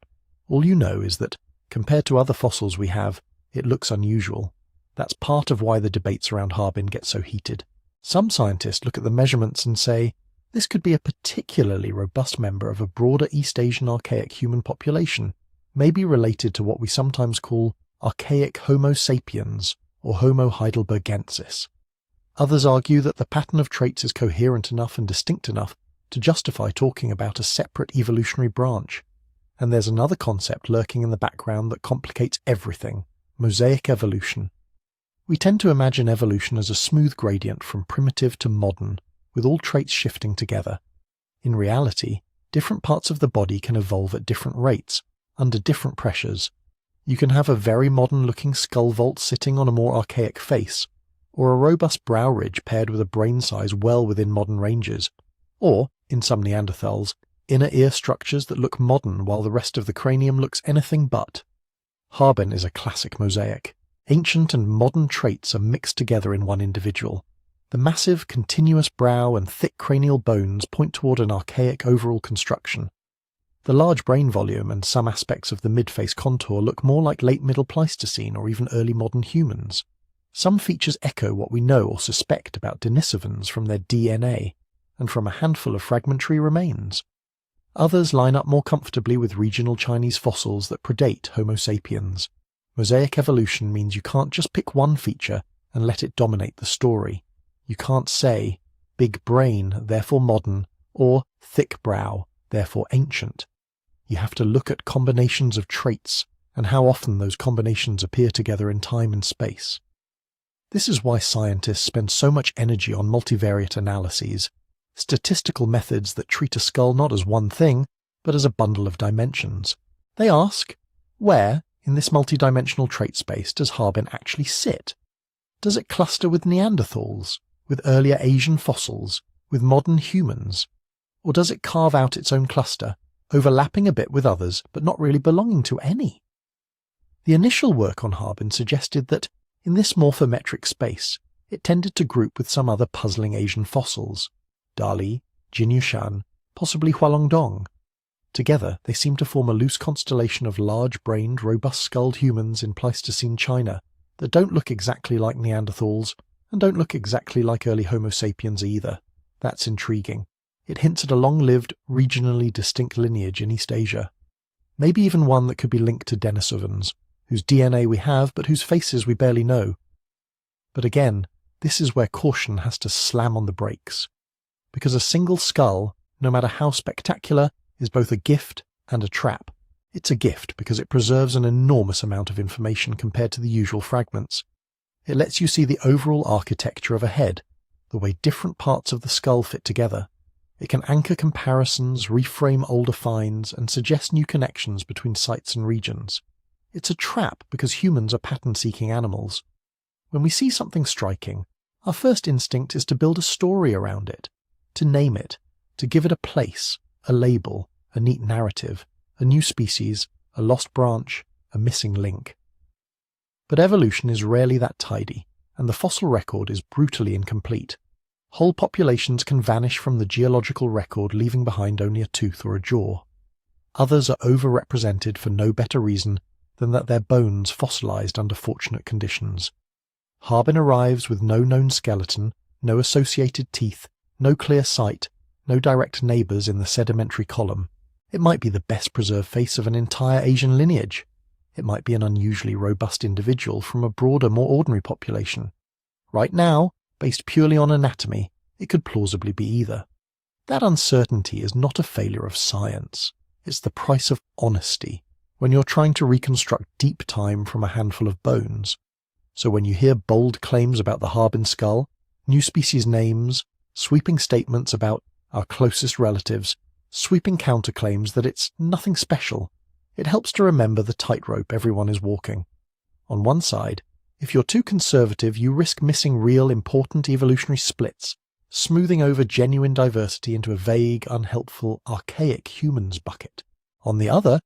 All you know is that, compared to other fossils we have, it looks unusual. That's part of why the debates around Harbin get so heated. Some scientists look at the measurements and say, this could be a particularly robust member of a broader East Asian archaic human population, maybe related to what we sometimes call archaic Homo sapiens or Homo heidelbergensis. Others argue that the pattern of traits is coherent enough and distinct enough to justify talking about a separate evolutionary branch. And there's another concept lurking in the background that complicates everything: mosaic evolution. We tend to imagine evolution as a smooth gradient from primitive to modern, with all traits shifting together. In reality, different parts of the body can evolve at different rates, under different pressures. You can have a very modern-looking skull vault sitting on a more archaic face, or a robust brow ridge paired with a brain size well within modern ranges, or, in some Neanderthals, inner ear structures that look modern while the rest of the cranium looks anything but. Harbin is a classic mosaic. Ancient and modern traits are mixed together in one individual. The massive, continuous brow and thick cranial bones point toward an archaic overall construction. The large brain volume and some aspects of the mid-face contour look more like late Middle Pleistocene or even early modern humans. Some features echo what we know or suspect about Denisovans from their DNA, and from a handful of fragmentary remains. Others line up more comfortably with regional Chinese fossils that predate Homo sapiens. Mosaic evolution means you can't just pick one feature and let it dominate the story. You can't say, big brain, therefore modern, or thick brow, therefore ancient. You have to look at combinations of traits and how often those combinations appear together in time and space. This is why scientists spend so much energy on multivariate analyses, statistical methods that treat a skull not as one thing, but as a bundle of dimensions. They ask, where, in this multidimensional trait space, does Harbin actually sit? Does it cluster with Neanderthals, with earlier Asian fossils, with modern humans? Or does it carve out its own cluster, overlapping a bit with others, but not really belonging to any? The initial work on Harbin suggested that, in this morphometric space, it tended to group with some other puzzling Asian fossils: Dali, Jinyushan, possibly Hualongdong. Together, they seem to form a loose constellation of large-brained, robust-skulled humans in Pleistocene China that don't look exactly like Neanderthals and don't look exactly like early Homo sapiens either. That's intriguing. It hints at a long-lived, regionally distinct lineage in East Asia. Maybe even one that could be linked to Denisovans, whose DNA we have but whose faces we barely know. But again, this is where caution has to slam on the brakes. Because a single skull, no matter how spectacular, is both a gift and a trap. It's a gift because it preserves an enormous amount of information compared to the usual fragments. It lets you see the overall architecture of a head, the way different parts of the skull fit together. It can anchor comparisons, reframe older finds, and suggest new connections between sites and regions. It's a trap because humans are pattern-seeking animals. When we see something striking, our first instinct is to build a story around it, to name it, to give it a place, a label, a neat narrative, a new species, a lost branch, a missing link. But evolution is rarely that tidy, and the fossil record is brutally incomplete. Whole populations can vanish from the geological record, leaving behind only a tooth or a jaw. Others are overrepresented for no better reason than that their bones fossilized under fortunate conditions. Harbin arrives with no known skeleton, no associated teeth, no clear sight, no direct neighbours in the sedimentary column. It might be the best preserved face of an entire Asian lineage. It might be an unusually robust individual from a broader, more ordinary population. Right now, based purely on anatomy, it could plausibly be either. That uncertainty is not a failure of science. It's the price of honesty when you're trying to reconstruct deep time from a handful of bones. So when you hear bold claims about the Harbin skull, new species names, sweeping statements about our closest relatives, sweeping counterclaims that it's nothing special, it helps to remember the tightrope everyone is walking. On one side, if you're too conservative, you risk missing real important evolutionary splits, smoothing over genuine diversity into a vague, unhelpful, archaic humans bucket. On the other,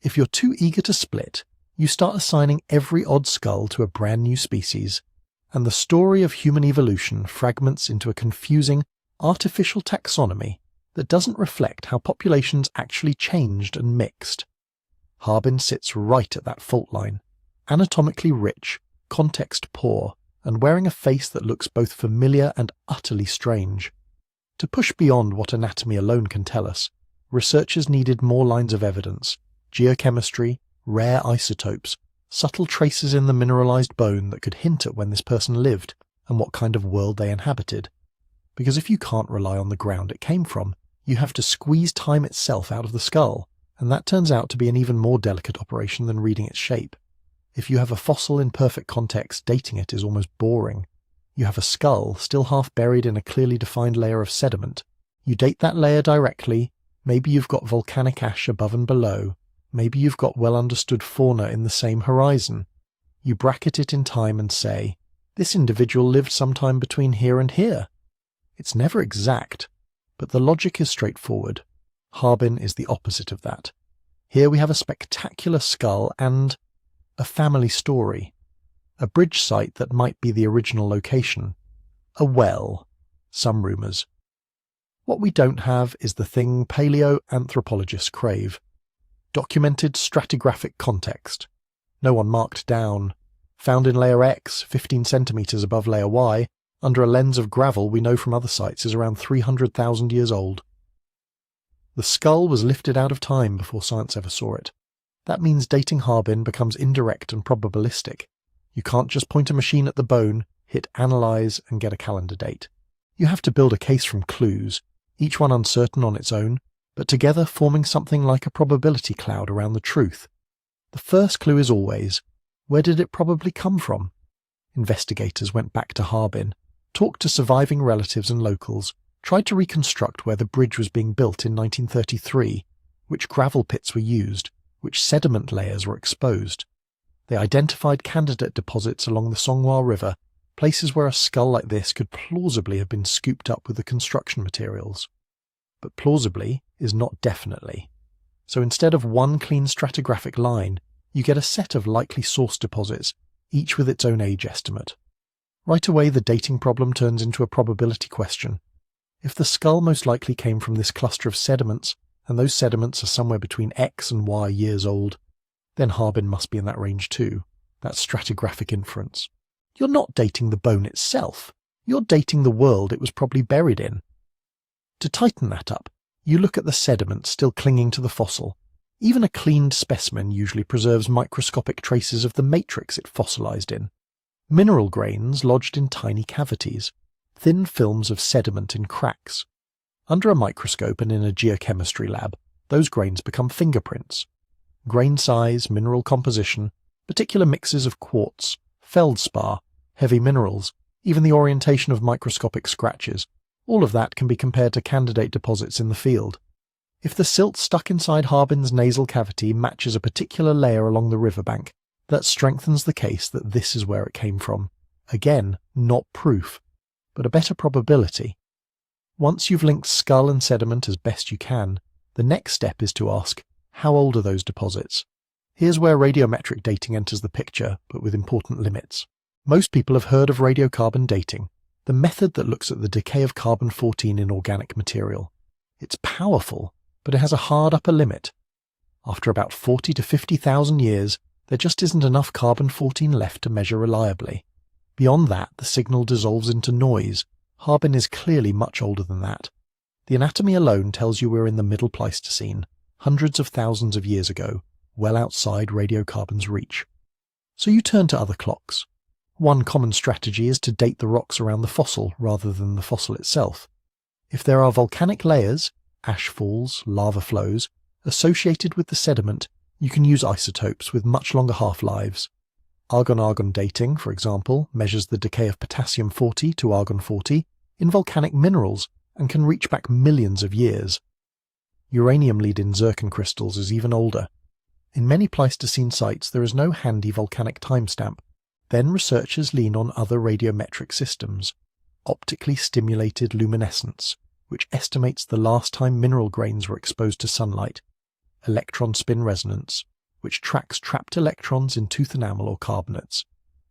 if you're too eager to split, you start assigning every odd skull to a brand new species, and the story of human evolution fragments into a confusing, artificial taxonomy that doesn't reflect how populations actually changed and mixed. Harbin sits right at that fault line, anatomically rich, context poor, and wearing a face that looks both familiar and utterly strange. To push beyond what anatomy alone can tell us, researchers needed more lines of evidence, geochemistry, rare isotopes, subtle traces in the mineralized bone that could hint at when this person lived and what kind of world they inhabited. Because if you can't rely on the ground it came from, you have to squeeze time itself out of the skull, and that turns out to be an even more delicate operation than reading its shape. If you have a fossil in perfect context, dating it is almost boring. You have a skull still half buried in a clearly defined layer of sediment. You date that layer directly, maybe you've got volcanic ash above and below, maybe you've got well-understood fauna in the same horizon. You bracket it in time and say, this individual lived sometime between here and here. It's never exact, but the logic is straightforward. Harbin is the opposite of that. Here we have a spectacular skull and a family story, a bridge site that might be the original location, a well, some rumours. What we don't have is the thing paleoanthropologists crave: documented stratigraphic context. No one marked down, found in layer X, 15 centimetres above layer Y, under a lens of gravel we know from other sites is around 300,000 years old. The skull was lifted out of time before science ever saw it. That means dating Harbin becomes indirect and probabilistic. You can't just point a machine at the bone, hit analyze, and get a calendar date. You have to build a case from clues, each one uncertain on its own, but together forming something like a probability cloud around the truth. The first clue is always, where did it probably come from? Investigators went back to Harbin, talked to surviving relatives and locals, tried to reconstruct where the bridge was being built in 1933, which gravel pits were used, which sediment layers were exposed. They identified candidate deposits along the Songhua River, places where a skull like this could plausibly have been scooped up with the construction materials. But plausibly is not definitely. So instead of one clean stratigraphic line, you get a set of likely source deposits, each with its own age estimate. Right away the dating problem turns into a probability question. If the skull most likely came from this cluster of sediments, and those sediments are somewhere between X and Y years old, then Harbin must be in that range too. That's stratigraphic inference. You're not dating the bone itself. You're dating the world it was probably buried in. To tighten that up, you look at the sediment still clinging to the fossil. Even a cleaned specimen usually preserves microscopic traces of the matrix it fossilized in. Mineral grains lodged in tiny cavities, thin films of sediment in cracks. Under a microscope and in a geochemistry lab, those grains become fingerprints. Grain size, mineral composition, particular mixes of quartz, feldspar, heavy minerals, even the orientation of microscopic scratches, all of that can be compared to candidate deposits in the field. If the silt stuck inside Harbin's nasal cavity matches a particular layer along the riverbank, that strengthens the case that this is where it came from. Again, not proof, but a better probability. Once you've linked skull and sediment as best you can, the next step is to ask, how old are those deposits? Here's where radiometric dating enters the picture, but with important limits. Most people have heard of radiocarbon dating, the method that looks at the decay of carbon-14 in organic material. It's powerful, but it has a hard upper limit. After about 40 to 50,000 years, there just isn't enough carbon-14 left to measure reliably. Beyond that, the signal dissolves into noise. Harbin is clearly much older than that. The anatomy alone tells you we're in the Middle Pleistocene, hundreds of thousands of years ago, well outside radiocarbon's reach. So you turn to other clocks. One common strategy is to date the rocks around the fossil rather than the fossil itself. If there are volcanic layers, ash falls, lava flows, associated with the sediment, you can use isotopes with much longer half-lives. Argon-argon dating, for example, measures the decay of potassium-40 to argon-40 in volcanic minerals and can reach back millions of years. Uranium lead in zircon crystals is even older. In many Pleistocene sites there is no handy volcanic timestamp. Then researchers lean on other radiometric systems, optically stimulated luminescence, which estimates the last time mineral grains were exposed to sunlight, electron spin resonance, which tracks trapped electrons in tooth enamel or carbonates,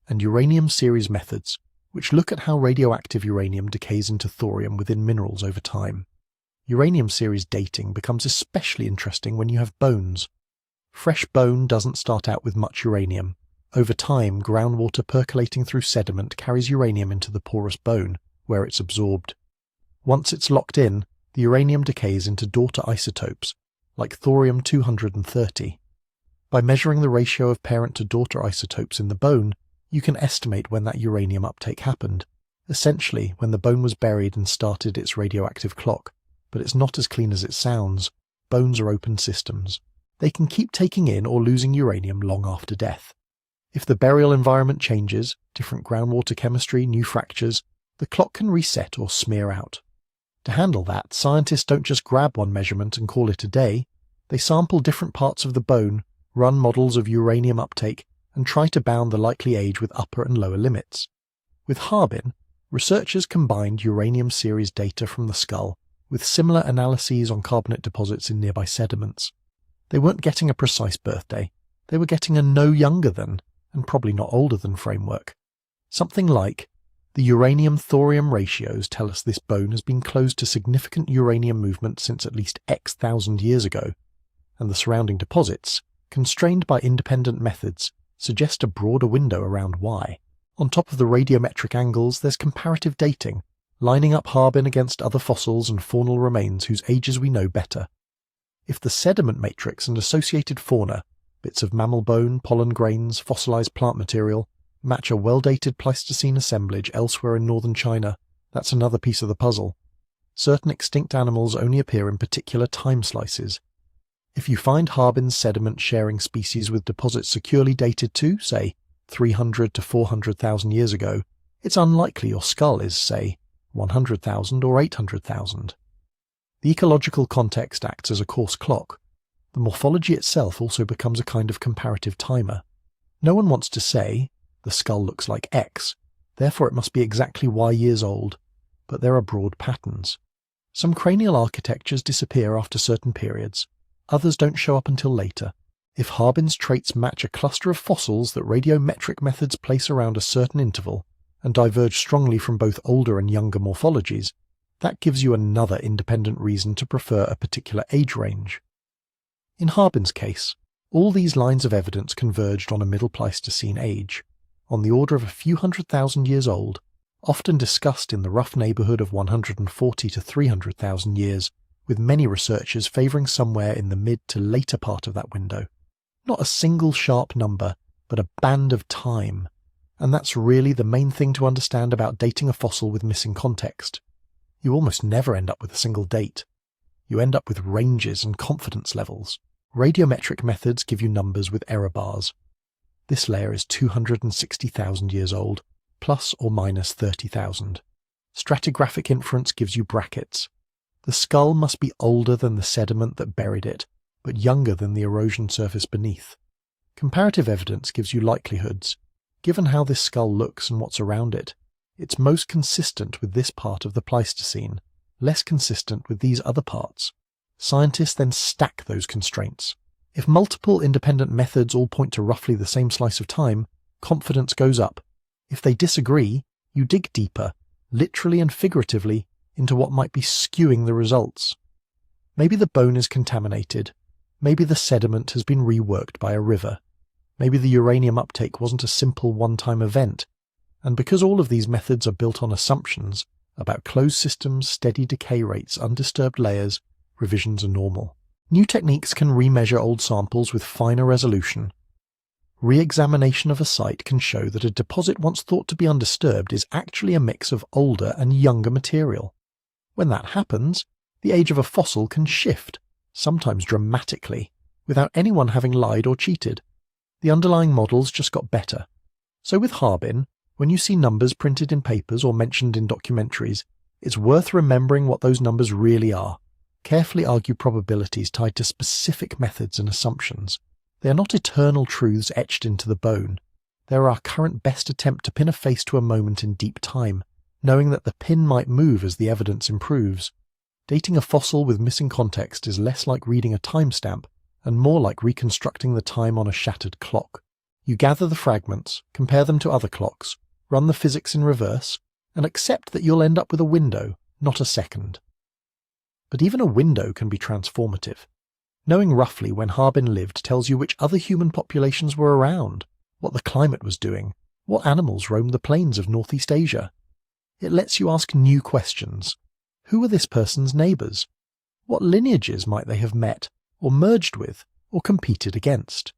and uranium series methods, which look at how radioactive uranium decays into thorium within minerals over time. Uranium series dating becomes especially interesting when you have bones. Fresh bone doesn't start out with much uranium. Over time, groundwater percolating through sediment carries uranium into the porous bone, where it's absorbed. Once it's locked in, the uranium decays into daughter isotopes, like thorium-230. By measuring the ratio of parent to daughter isotopes in the bone, you can estimate when that uranium uptake happened, essentially when the bone was buried and started its radioactive clock. But it's not as clean as it sounds. Bones are open systems. They can keep taking in or losing uranium long after death. If the burial environment changes, different groundwater chemistry, new fractures, the clock can reset or smear out. To handle that, scientists don't just grab one measurement and call it a day. They sample different parts of the bone, run models of uranium uptake, and try to bound the likely age with upper and lower limits. With Harbin, researchers combined uranium series data from the skull with similar analyses on carbonate deposits in nearby sediments. They weren't getting a precise birthday. They were getting a no younger than, and probably not older than framework. Something like, the uranium-thorium ratios tell us this bone has been closed to significant uranium movement since at least X thousand years ago, and the surrounding deposits, constrained by independent methods, suggest a broader window around Y. On top of the radiometric angles, there's comparative dating, lining up Harbin against other fossils and faunal remains whose ages we know better. If the sediment matrix and associated fauna, bits of mammal bone, pollen grains, fossilized plant material, match a well-dated Pleistocene assemblage elsewhere in northern China, that's another piece of the puzzle. Certain extinct animals only appear in particular time slices. If you find Harbin's sediment-sharing species with deposits securely dated to, say, 300 to 400,000 years ago, it's unlikely your skull is, say, 100,000 or 800,000. The ecological context acts as a coarse clock. The morphology itself also becomes a kind of comparative timer. No one wants to say, the skull looks like X, therefore it must be exactly Y years old, but there are broad patterns. Some cranial architectures disappear after certain periods, others don't show up until later. If Harbin's traits match a cluster of fossils that radiometric methods place around a certain interval, and diverge strongly from both older and younger morphologies, That gives you another independent reason to prefer a particular age range. In Harbin's case, all these lines of evidence converged on a Middle Pleistocene age, on the order of a few 100,000 years old, often discussed in the rough neighbourhood of 140 to 300,000 years, with many researchers favouring somewhere in the mid to later part of that window. Not a single sharp number, but a band of time. And that's really the main thing to understand about dating a fossil with missing context. You almost never end up with a single date. You end up with ranges and confidence levels. Radiometric methods give you numbers with error bars. This layer is 260,000 years old, plus or minus 30,000. Stratigraphic inference gives you brackets. The skull must be older than the sediment that buried it, but younger than the erosion surface beneath. Comparative evidence gives you likelihoods. Given how this skull looks and what's around it, it's most consistent with this part of the Pleistocene, less consistent with these other parts. Scientists then stack those constraints. If multiple independent methods all point to roughly the same slice of time, confidence goes up. If they disagree, you dig deeper, literally and figuratively, into what might be skewing the results. Maybe the bone is contaminated. Maybe the sediment has been reworked by a river. Maybe the uranium uptake wasn't a simple one-time event. And because all of these methods are built on assumptions about closed systems, steady decay rates, undisturbed layers, revisions are normal. New techniques can remeasure old samples with finer resolution. Re-examination of a site can show that a deposit once thought to be undisturbed is actually a mix of older and younger material. When that happens, the age of a fossil can shift, sometimes dramatically, without anyone having lied or cheated. The underlying models just got better. So with Harbin, when you see numbers printed in papers or mentioned in documentaries, it's worth remembering what those numbers really are. Carefully argue probabilities tied to specific methods and assumptions. They are not eternal truths etched into the bone. They are our current best attempt to pin a face to a moment in deep time, knowing that the pin might move as the evidence improves. Dating a fossil with missing context is less like reading a timestamp and more like reconstructing the time on a shattered clock. You gather the fragments, compare them to other clocks, run the physics in reverse, and accept that you'll end up with a window, not a second. But even a window can be transformative. Knowing roughly when Harbin lived tells you which other human populations were around, what the climate was doing, what animals roamed the plains of Northeast Asia. It lets you ask new questions. Who were this person's neighbours? What lineages might they have met, or merged with, or competed against?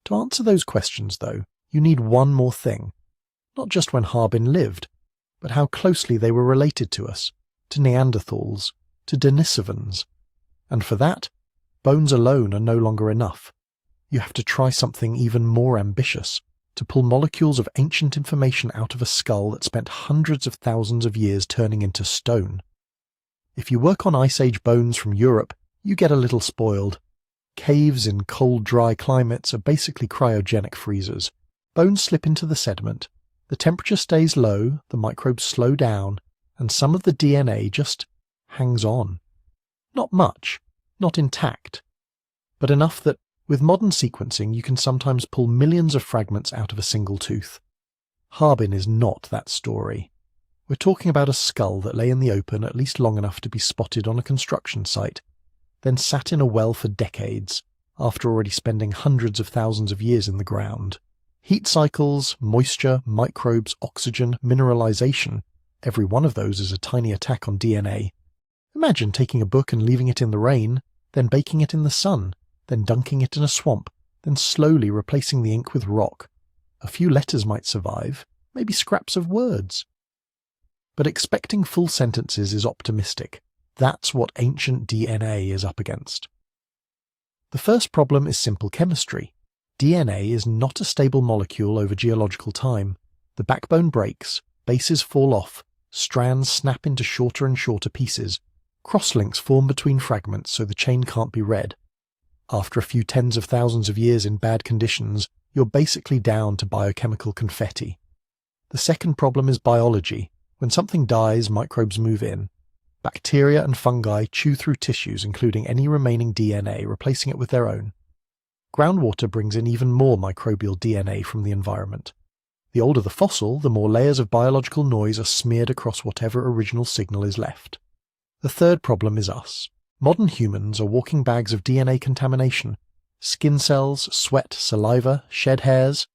To answer those questions, though, you need one more thing. Not just when Harbin lived, but how closely they were related to us, to Neanderthals, to Denisovans. And for that, bones alone are no longer enough. You have to try something even more ambitious, to pull molecules of ancient information out of a skull that spent hundreds of thousands of years turning into stone. If you work on Ice Age bones from Europe, you get a little spoiled. Caves in cold, dry climates are basically cryogenic freezers. Bones slip into the sediment, the temperature stays low, the microbes slow down, and some of the DNA just hangs on. Not much, not intact, but enough that with modern sequencing you can sometimes pull millions of fragments out of a single tooth. Harbin is not that story. We're talking about a skull that lay in the open at least long enough to be spotted on a construction site, then sat in a well for decades, after already spending hundreds of thousands of years in the ground. Heat cycles, moisture, microbes, oxygen, mineralization, every one of those is a tiny attack on DNA. Imagine taking a book and leaving it in the rain, then baking it in the sun, then dunking it in a swamp, then slowly replacing the ink with rock. A few letters might survive, maybe scraps of words. But expecting full sentences is optimistic. That's what ancient DNA is up against. The first problem is simple chemistry. DNA is not a stable molecule over geological time. The backbone breaks, bases fall off, strands snap into shorter and shorter pieces. Crosslinks form between fragments so the chain can't be read. After a few tens of thousands of years in bad conditions, you're basically down to biochemical confetti. The second problem is biology. When something dies, microbes move in. Bacteria and fungi chew through tissues, including any remaining DNA, replacing it with their own. Groundwater brings in even more microbial DNA from the environment. The older the fossil, the more layers of biological noise are smeared across whatever original signal is left. The third problem is us. Modern humans are walking bags of DNA contamination. Skin cells, sweat, saliva, shed hairs.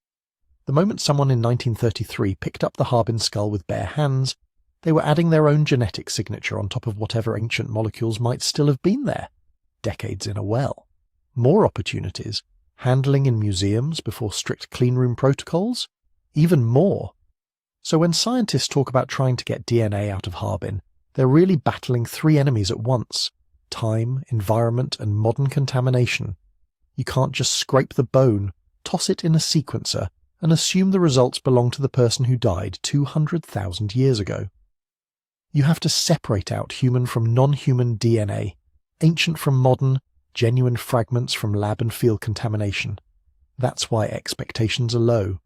The moment someone in 1933 picked up the Harbin skull with bare hands, they were adding their own genetic signature on top of whatever ancient molecules might still have been there. Decades in a well. More opportunities. Handling in museums before strict cleanroom protocols. Even more. So when scientists talk about trying to get DNA out of Harbin, they're really battling three enemies at once: time, environment, and modern contamination. You can't just scrape the bone, toss it in a sequencer, and assume the results belong to the person who died 200,000 years ago. You have to separate out human from non-human DNA, ancient from modern, genuine fragments from lab and field contamination. That's why expectations are low.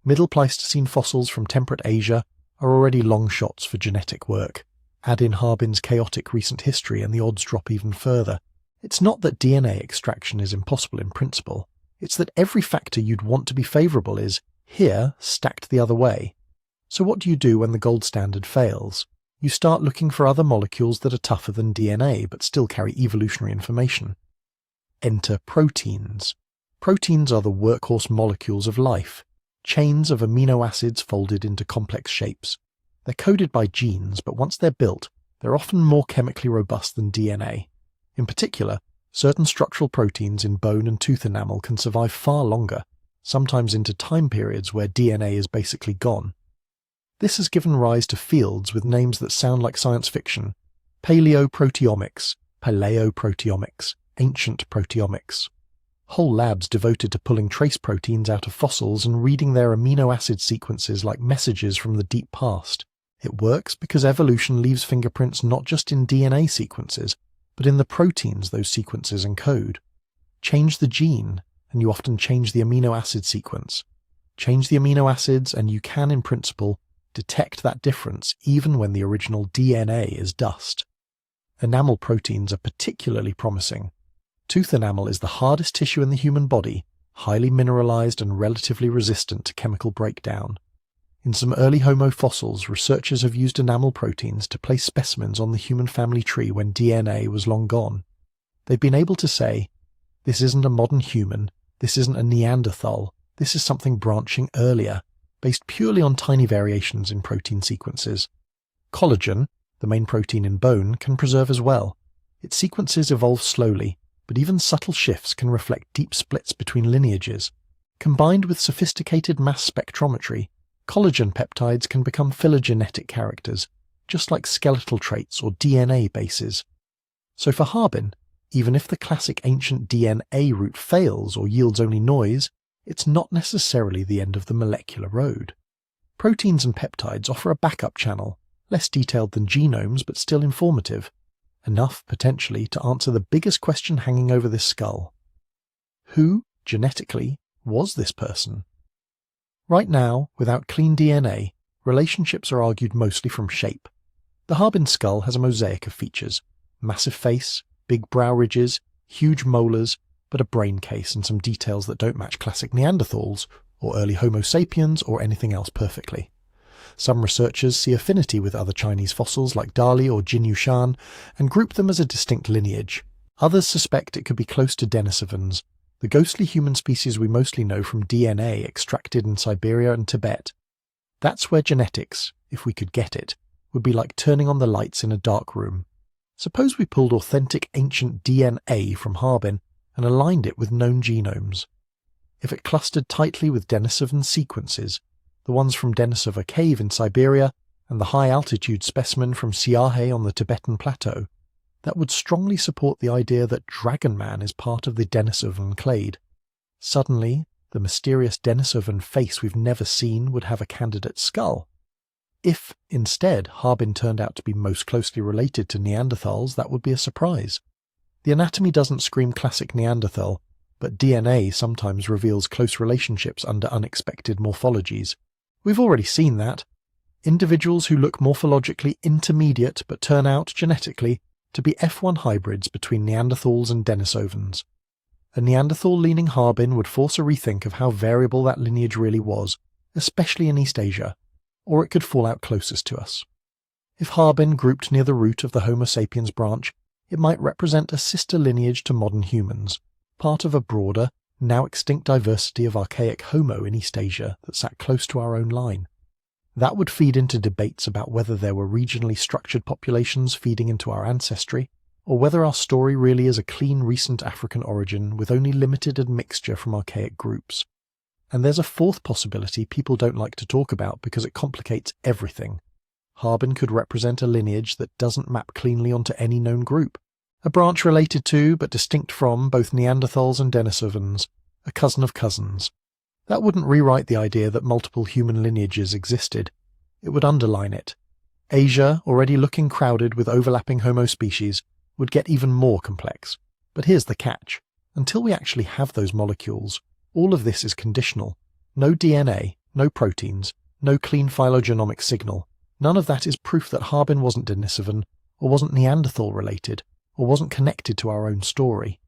Middle Pleistocene fossils from temperate Asia are already long shots for genetic work. Add in Harbin's chaotic recent history and the odds drop even further. It's not that DNA extraction is impossible in principle. It's that every factor you'd want to be favourable is, here, stacked the other way. So what do you do when the gold standard fails? You start looking for other molecules that are tougher than DNA but still carry evolutionary information. Enter proteins. Proteins are the workhorse molecules of life, chains of amino acids folded into complex shapes. They're coded by genes, but once they're built, they're often more chemically robust than DNA. In particular, certain structural proteins in bone and tooth enamel can survive far longer, sometimes into time periods where DNA is basically gone. This has given rise to fields with names that sound like science fiction: paleoproteomics, paleoproteomics, ancient proteomics. Whole labs devoted to pulling trace proteins out of fossils and reading their amino acid sequences like messages from the deep past. It works because evolution leaves fingerprints not just in DNA sequences, but in the proteins those sequences encode. Change the gene, and you often change the amino acid sequence. Change the amino acids, and you can, in principle, detect that difference even when the original DNA is dust. Enamel proteins are particularly promising. Tooth enamel is the hardest tissue in the human body, highly mineralized and relatively resistant to chemical breakdown. In some early Homo fossils, researchers have used enamel proteins to place specimens on the human family tree when DNA was long gone. They've been able to say, this isn't a modern human, this isn't a Neanderthal, this is something branching earlier, based purely on tiny variations in protein sequences. Collagen, the main protein in bone, can preserve as well. Its sequences evolve slowly, but even subtle shifts can reflect deep splits between lineages. Combined with sophisticated mass spectrometry, collagen peptides can become phylogenetic characters, just like skeletal traits or DNA bases. So for Harbin, even if the classic ancient DNA route fails or yields only noise, it's not necessarily the end of the molecular road. Proteins and peptides offer a backup channel, less detailed than genomes but still informative, enough potentially to answer the biggest question hanging over this skull. Who, genetically, was this person? Right now, without clean DNA, relationships are argued mostly from shape. The Harbin skull has a mosaic of features: massive face, big brow ridges, huge molars, but a brain case and some details that don't match classic Neanderthals, or early Homo sapiens, or anything else perfectly. Some researchers see affinity with other Chinese fossils like Dali or Jinyushan and group them as a distinct lineage. Others suspect it could be close to Denisovans, the ghostly human species we mostly know from DNA extracted in Siberia and Tibet. That's where genetics, if we could get it, would be like turning on the lights in a dark room. Suppose we pulled authentic ancient DNA from Harbin and aligned it with known genomes. If it clustered tightly with Denisovan sequences, the ones from Denisova Cave in Siberia and the high-altitude specimen from Siahe on the Tibetan plateau, that would strongly support the idea that Dragon Man is part of the Denisovan clade. Suddenly, the mysterious Denisovan face we've never seen would have a candidate skull. If, instead, Harbin turned out to be most closely related to Neanderthals, that would be a surprise. The anatomy doesn't scream classic Neanderthal, but DNA sometimes reveals close relationships under unexpected morphologies. We've already seen that. Individuals who look morphologically intermediate but turn out, genetically, to be F1 hybrids between Neanderthals and Denisovans. A Neanderthal-leaning Harbin would force a rethink of how variable that lineage really was, especially in East Asia, or it could fall out closest to us. If Harbin grouped near the root of the Homo sapiens branch, it might represent a sister lineage to modern humans, part of a broader, now extinct diversity of archaic Homo in East Asia that sat close to our own line. That would feed into debates about whether there were regionally structured populations feeding into our ancestry, or whether our story really is a clean recent African origin with only limited admixture from archaic groups. And there's a fourth possibility people don't like to talk about because it complicates everything. Harbin could represent a lineage that doesn't map cleanly onto any known group, a branch related to but distinct from both Neanderthals and Denisovans, a cousin of cousins. That wouldn't rewrite the idea that multiple human lineages existed. It would underline it. Asia, already looking crowded with overlapping Homo species, would get even more complex. But here's the catch. Until we actually have those molecules, all of this is conditional. No DNA, no proteins, no clean phylogenomic signal. None of that is proof that Harbin wasn't Denisovan, or wasn't Neanderthal related, or wasn't connected to our own story.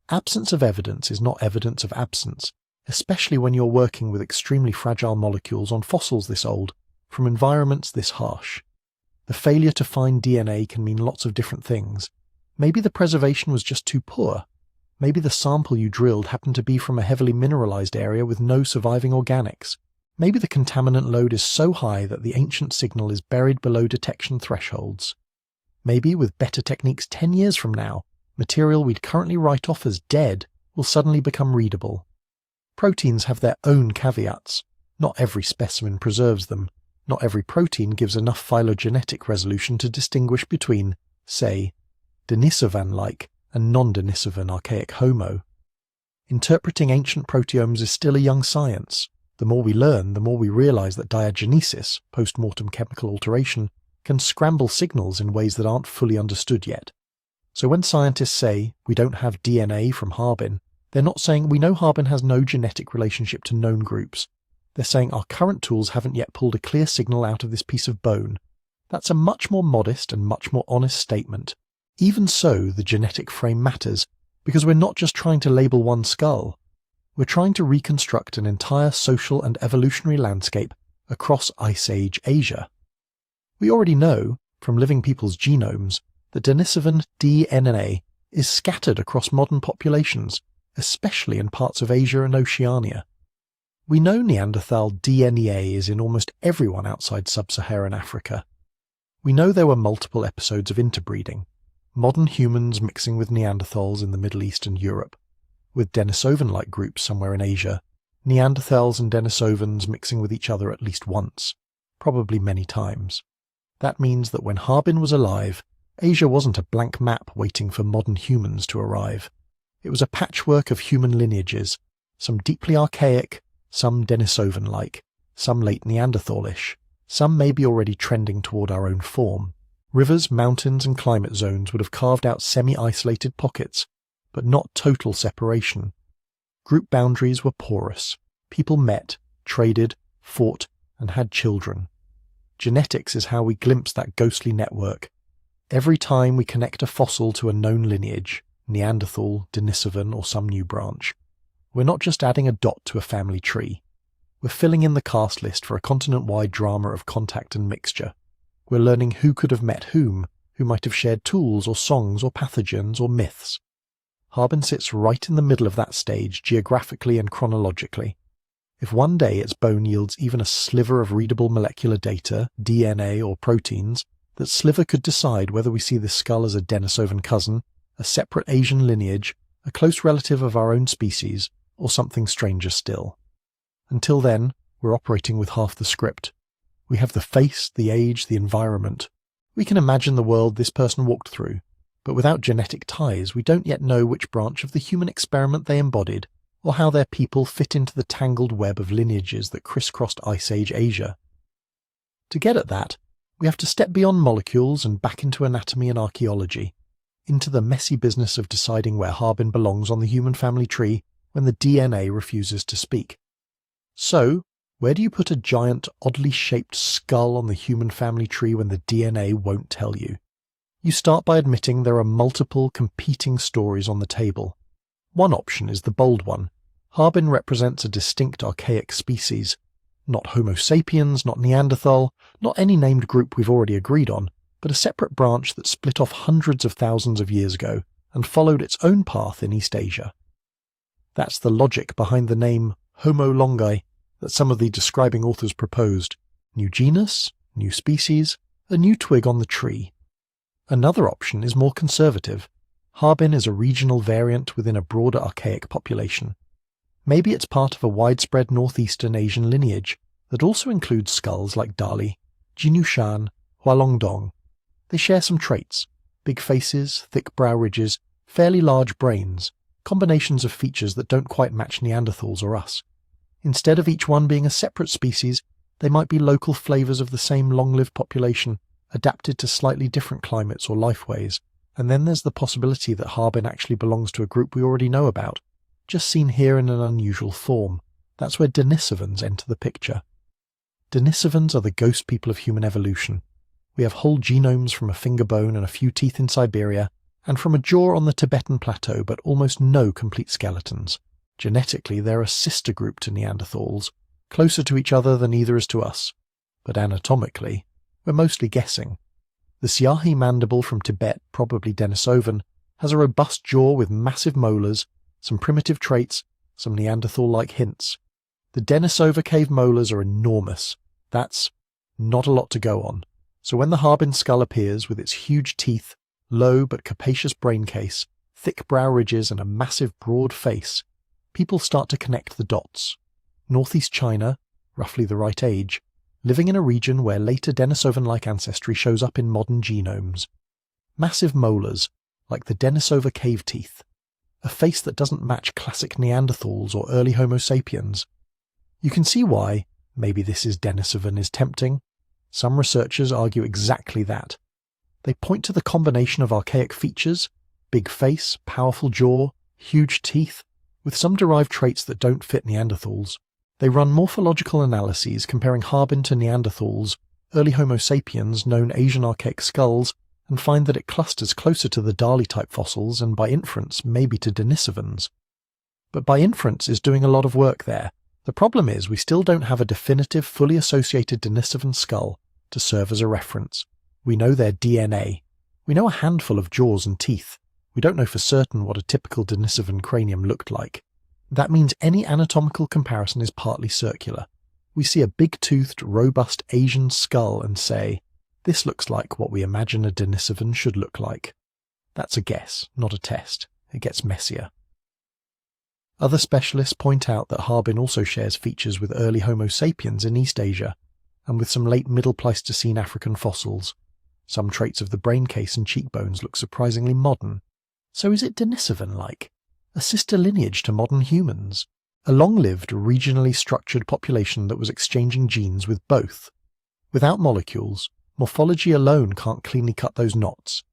Absence of evidence is not evidence of absence, especially when you're working with extremely fragile molecules on fossils this old, from environments this harsh. The failure to find DNA can mean lots of different things. Maybe the preservation was just too poor. Maybe the sample you drilled happened to be from a heavily mineralized area with no surviving organics. Maybe the contaminant load is so high that the ancient signal is buried below detection thresholds. Maybe with better techniques 10 years from now, material we'd currently write off as dead will suddenly become readable. Proteins have their own caveats. Not every specimen preserves them. Not every protein gives enough phylogenetic resolution to distinguish between, say, Denisovan-like and non-Denisovan archaic Homo. Interpreting ancient proteomes is still a young science. The more we learn, the more we realize that diagenesis, post-mortem chemical alteration, can scramble signals in ways that aren't fully understood yet. So when scientists say, we don't have DNA from Harbin, they're not saying we know Harbin has no genetic relationship to known groups. They're saying our current tools haven't yet pulled a clear signal out of this piece of bone. That's a much more modest and much more honest statement. Even so, the genetic frame matters, because we're not just trying to label one skull. We're trying to reconstruct an entire social and evolutionary landscape across Ice Age Asia. We already know, from living people's genomes, that Denisovan DNA is scattered across modern populations, especially in parts of Asia and Oceania. We know Neanderthal DNA is in almost everyone outside sub-Saharan Africa. We know there were multiple episodes of interbreeding, modern humans mixing with Neanderthals in the Middle East and Europe, with Denisovan-like groups somewhere in Asia, Neanderthals and Denisovans mixing with each other at least once, probably many times. That means that when Harbin was alive, Asia wasn't a blank map waiting for modern humans to arrive. It was a patchwork of human lineages, some deeply archaic, some Denisovan-like, some late Neanderthalish, some maybe already trending toward our own form. Rivers, mountains and climate zones would have carved out semi-isolated pockets, but not total separation. Group boundaries were porous. People met, traded, fought, and had children. Genetics is how we glimpse that ghostly network. Every time we connect a fossil to a known lineage, Neanderthal, Denisovan, or some new branch, we're not just adding a dot to a family tree. We're filling in the cast list for a continent-wide drama of contact and mixture. We're learning who could have met whom, who might have shared tools or songs or pathogens or myths. Harbin sits right in the middle of that stage geographically and chronologically. If one day its bone yields even a sliver of readable molecular data, DNA or proteins, that sliver could decide whether we see this skull as a Denisovan cousin, a separate Asian lineage, a close relative of our own species, or something stranger still. Until then, we're operating with half the script. We have the face, the age, the environment. We can imagine the world this person walked through, but without genetic ties, we don't yet know which branch of the human experiment they embodied, or how their people fit into the tangled web of lineages that crisscrossed Ice Age Asia. To get at that, we have to step beyond molecules and back into anatomy and archaeology, into the messy business of deciding where Harbin belongs on the human family tree when the DNA refuses to speak. So, where do you put a giant, oddly shaped skull on the human family tree when the DNA won't tell you? You start by admitting there are multiple competing stories on the table. One option is the bold one. Harbin represents a distinct archaic species. Not Homo sapiens, not Neanderthal, not any named group we've already agreed on, but a separate branch that split off hundreds of thousands of years ago and followed its own path in East Asia. That's the logic behind the name Homo longi that some of the describing authors proposed. New genus, new species, a new twig on the tree. Another option is more conservative. Harbin is a regional variant within a broader archaic population. Maybe it's part of a widespread northeastern Asian lineage that also includes skulls like Dali, Jinushan, Hualongdong. They share some traits: big faces, thick brow ridges, fairly large brains, combinations of features that don't quite match Neanderthals or us. Instead of each one being a separate species, they might be local flavours of the same long-lived population, adapted to slightly different climates or lifeways. And then there's the possibility that Harbin actually belongs to a group we already know about, just seen here in an unusual form. That's where Denisovans enter the picture. Denisovans are the ghost people of human evolution. We have whole genomes from a finger bone and a few teeth in Siberia, and from a jaw on the Tibetan plateau, but almost no complete skeletons. Genetically, they're a sister group to Neanderthals, closer to each other than either is to us. But anatomically, we're mostly guessing. The Siahi mandible from Tibet, probably Denisovan, has a robust jaw with massive molars, some primitive traits, some Neanderthal-like hints. The Denisova cave molars are enormous. That's not a lot to go on. So when the Harbin skull appears with its huge teeth, low but capacious brain case, thick brow ridges and a massive broad face, people start to connect the dots. Northeast China, roughly the right age, living in a region where later Denisovan-like ancestry shows up in modern genomes. Massive molars, like the Denisova cave teeth. A face that doesn't match classic Neanderthals or early Homo sapiens. You can see why, maybe this is Denisovan, is tempting. Some researchers argue exactly that. They point to the combination of archaic features, big face, powerful jaw, huge teeth, with some derived traits that don't fit Neanderthals. They run morphological analyses comparing Harbin to Neanderthals, early Homo sapiens, known Asian archaic skulls, and find that it clusters closer to the Dali-type fossils and by inference maybe to Denisovans. But by inference is doing a lot of work there. The problem is we still don't have a definitive, fully associated Denisovan skull to serve as a reference. We know their DNA. We know a handful of jaws and teeth. We don't know for certain what a typical Denisovan cranium looked like. That means any anatomical comparison is partly circular. We see a big-toothed, robust Asian skull and say, this looks like what we imagine a Denisovan should look like. That's a guess, not a test. It gets messier. Other specialists point out that Harbin also shares features with early Homo sapiens in East Asia, and with some late Middle Pleistocene African fossils. Some traits of the brain case and cheekbones look surprisingly modern. So is it Denisovan-like? A sister lineage to modern humans? A long-lived, regionally structured population that was exchanging genes with both? Without molecules, morphology alone can't cleanly cut those knots.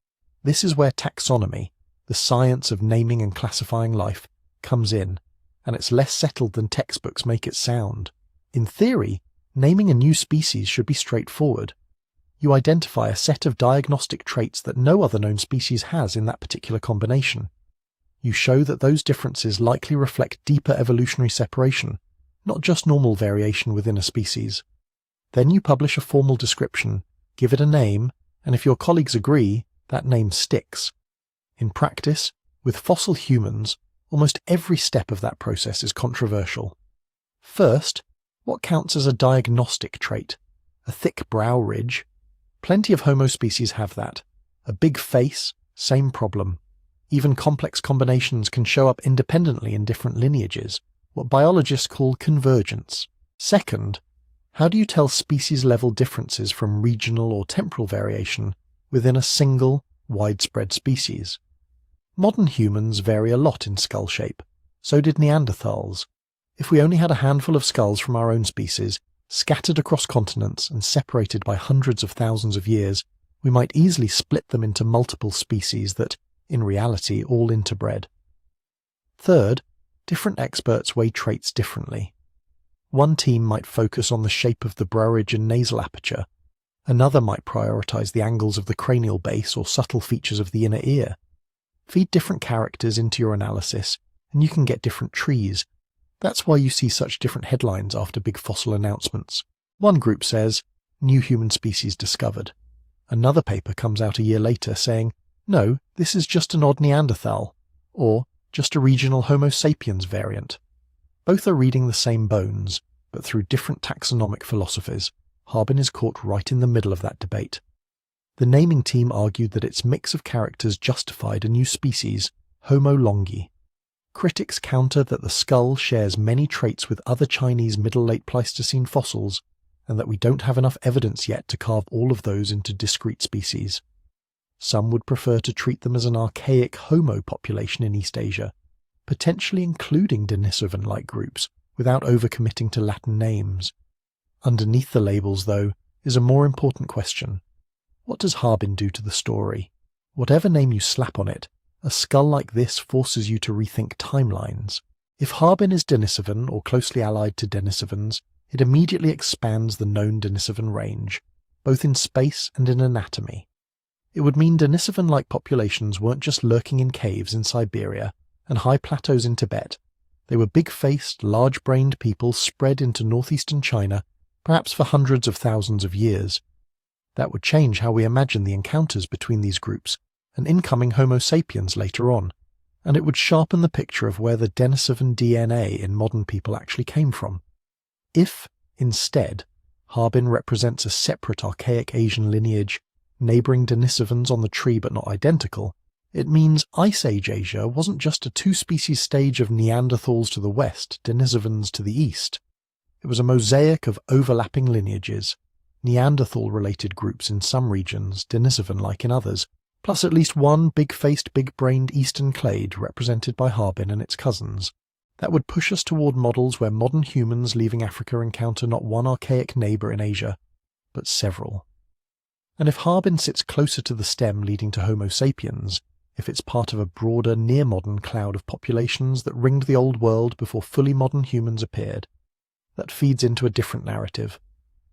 This is where taxonomy, the science of naming and classifying life, comes in, and it's less settled than textbooks make it sound. In theory, naming a new species should be straightforward. You identify a set of diagnostic traits that no other known species has in that particular combination. You show that those differences likely reflect deeper evolutionary separation, not just normal variation within a species. Then you publish a formal description, give it a name, and if your colleagues agree, that name sticks. In practice, with fossil humans, almost every step of that process is controversial. First, what counts as a diagnostic trait? A thick brow ridge? Plenty of Homo species have that. A big face? Same problem. Even complex combinations can show up independently in different lineages, what biologists call convergence. Second, how do you tell species-level differences from regional or temporal variation within a single, widespread species? Modern humans vary a lot in skull shape. So did Neanderthals. If we only had a handful of skulls from our own species, scattered across continents and separated by hundreds of thousands of years, we might easily split them into multiple species that, in reality, all interbred. Third, different experts weigh traits differently. One team might focus on the shape of the brow ridge and nasal aperture. Another might prioritize the angles of the cranial base or subtle features of the inner ear. Feed different characters into your analysis, and you can get different trees. That's why you see such different headlines after big fossil announcements. One group says, "New human species discovered." Another paper comes out a year later saying, "No, this is just an odd Neanderthal," or "just a regional Homo sapiens variant." Both are reading the same bones, but through different taxonomic philosophies. Harbin is caught right in the middle of that debate. The naming team argued that its mix of characters justified a new species, Homo longi. Critics counter that the skull shares many traits with other Chinese Middle-Late Pleistocene fossils, and that we don't have enough evidence yet to carve all of those into discrete species. Some would prefer to treat them as an archaic Homo population in East Asia, potentially including Denisovan-like groups, without overcommitting to Latin names. Underneath the labels, though, is a more important question. What does Harbin do to the story? Whatever name you slap on it, a skull like this forces you to rethink timelines. If Harbin is Denisovan or closely allied to Denisovans, it immediately expands the known Denisovan range, both in space and in anatomy. It would mean Denisovan-like populations weren't just lurking in caves in Siberia and high plateaus in Tibet. They were big-faced, large-brained people spread into northeastern China, perhaps for hundreds of thousands of years. That would change how we imagine the encounters between these groups and incoming Homo sapiens later on, and it would sharpen the picture of where the Denisovan DNA in modern people actually came from. If, instead, Harbin represents a separate archaic Asian lineage, neighbouring Denisovans on the tree but not identical, it means Ice Age Asia wasn't just a two-species stage of Neanderthals to the west, Denisovans to the east. It was a mosaic of overlapping lineages, Neanderthal-related groups in some regions, Denisovan-like in others, plus at least one big-faced, big-brained eastern clade represented by Harbin and its cousins. That would push us toward models where modern humans leaving Africa encounter not one archaic neighbour in Asia, but several. And if Harbin sits closer to the stem leading to Homo sapiens, if it's part of a broader near-modern cloud of populations that ringed the old world before fully modern humans appeared, that feeds into a different narrative,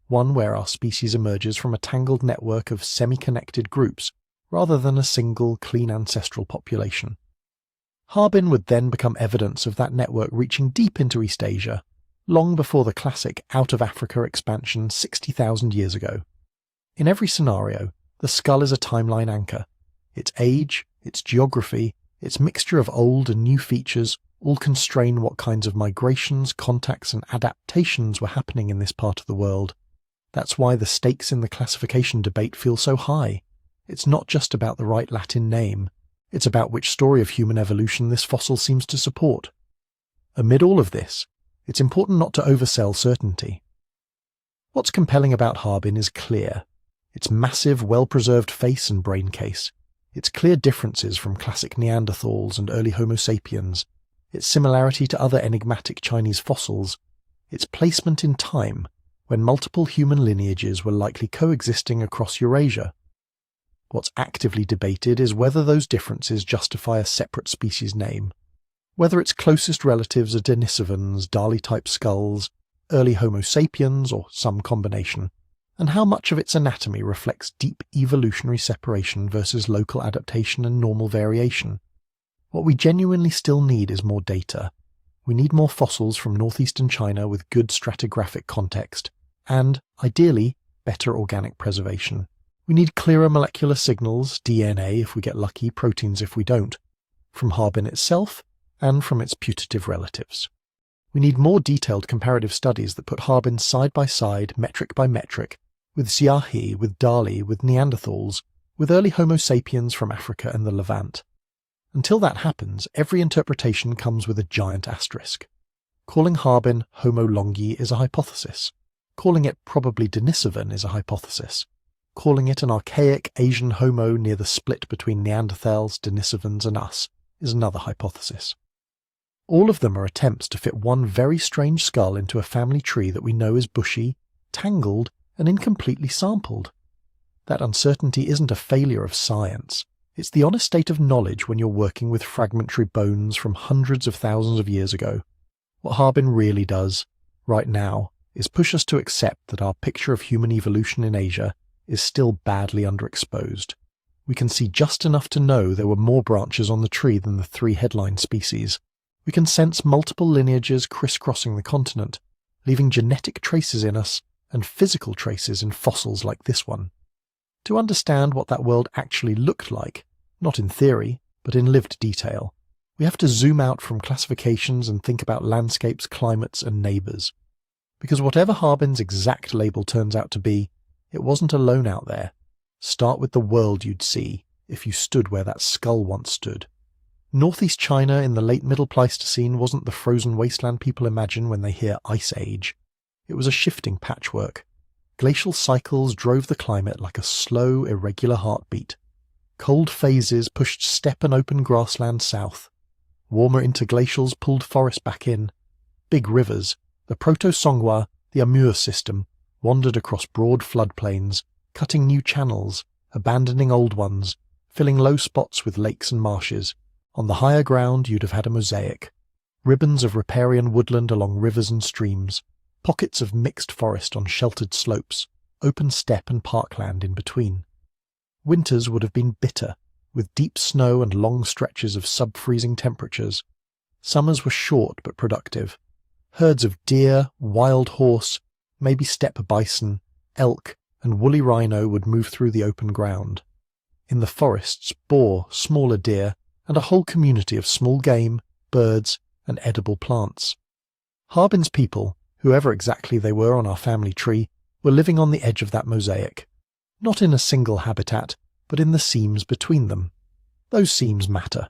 one where our species emerges from a tangled network of semi-connected groups rather than a single, clean ancestral population. Harbin would then become evidence of that network reaching deep into East Asia, long before the classic out-of-Africa expansion 60,000 years ago. In every scenario, the skull is a timeline anchor. Its age, its geography, its mixture of old and new features all constrain what kinds of migrations, contacts and adaptations were happening in this part of the world. That's why the stakes in the classification debate feel so high. It's not just about the right Latin name, it's about which story of human evolution this fossil seems to support. Amid all of this, it's important not to oversell certainty. What's compelling about Harbin is clear. Its massive, well-preserved face and brain case, its clear differences from classic Neanderthals and early Homo sapiens, its similarity to other enigmatic Chinese fossils, its placement in time, when multiple human lineages were likely coexisting across Eurasia. What's actively debated is whether those differences justify a separate species name, whether its closest relatives are Denisovans, Dali-type skulls, early Homo sapiens, or some combination, and how much of its anatomy reflects deep evolutionary separation versus local adaptation and normal variation. What we genuinely still need is more data. We need more fossils from northeastern China with good stratigraphic context, and, ideally, better organic preservation. We need clearer molecular signals, DNA if we get lucky, proteins if we don't, from Harbin itself and from its putative relatives. We need more detailed comparative studies that put Harbin side by side, metric by metric, with Xiaohe, with Dali, with Neanderthals, with early Homo sapiens from Africa and the Levant. Until that happens, every interpretation comes with a giant asterisk. Calling Harbin Homo longi is a hypothesis. Calling it probably Denisovan is a hypothesis. Calling it an archaic Asian Homo near the split between Neanderthals, Denisovans and us is another hypothesis. All of them are attempts to fit one very strange skull into a family tree that we know is bushy, tangled, and incompletely sampled. That uncertainty isn't a failure of science. It's the honest state of knowledge when you're working with fragmentary bones from hundreds of thousands of years ago. What Harbin really does, right now, is push us to accept that our picture of human evolution in Asia is still badly underexposed. We can see just enough to know there were more branches on the tree than the 3 headline species, We can sense multiple lineages crisscrossing the continent, leaving genetic traces in us and physical traces in fossils like this one. To understand what that world actually looked like, not in theory, but in lived detail, we have to zoom out from classifications and think about landscapes, climates, and neighbours. Because whatever Harbin's exact label turns out to be, it wasn't alone out there. Start with the world you'd see if you stood where that skull once stood. Northeast China in the late Middle Pleistocene wasn't the frozen wasteland people imagine when they hear Ice Age. It was a shifting patchwork. Glacial cycles drove the climate like a slow, irregular heartbeat. Cold phases pushed steppe and open grassland south. Warmer interglacials pulled forest back in. Big rivers, the Proto-Songkhla, the Amur system, wandered across broad floodplains, cutting new channels, abandoning old ones, filling low spots with lakes and marshes. On the higher ground you'd have had a mosaic. Ribbons of riparian woodland along rivers and streams, pockets of mixed forest on sheltered slopes, open steppe and parkland in between. Winters would have been bitter, with deep snow and long stretches of sub-freezing temperatures. Summers were short but productive. Herds of deer, wild horse, maybe steppe bison, elk, and woolly rhino would move through the open ground. In the forests, boar, smaller deer, and a whole community of small game, birds, and edible plants. Harbin's people, whoever exactly they were on our family tree, were living on the edge of that mosaic. Not in a single habitat, but in the seams between them. Those seams matter.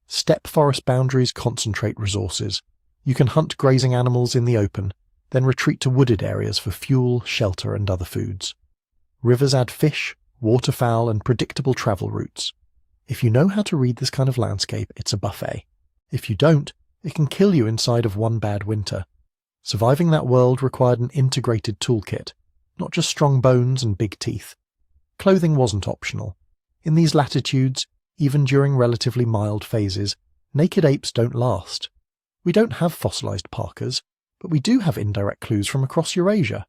Steppe forest boundaries concentrate resources. You can hunt grazing animals in the open, then retreat to wooded areas for fuel, shelter, and other foods. Rivers add fish, waterfowl, and predictable travel routes. If you know how to read this kind of landscape, it's a buffet. If you don't, it can kill you inside of one bad winter. Surviving that world required an integrated toolkit, not just strong bones and big teeth. Clothing wasn't optional. In these latitudes, even during relatively mild phases, naked apes don't last. We don't have fossilized parkas, but we do have indirect clues from across Eurasia.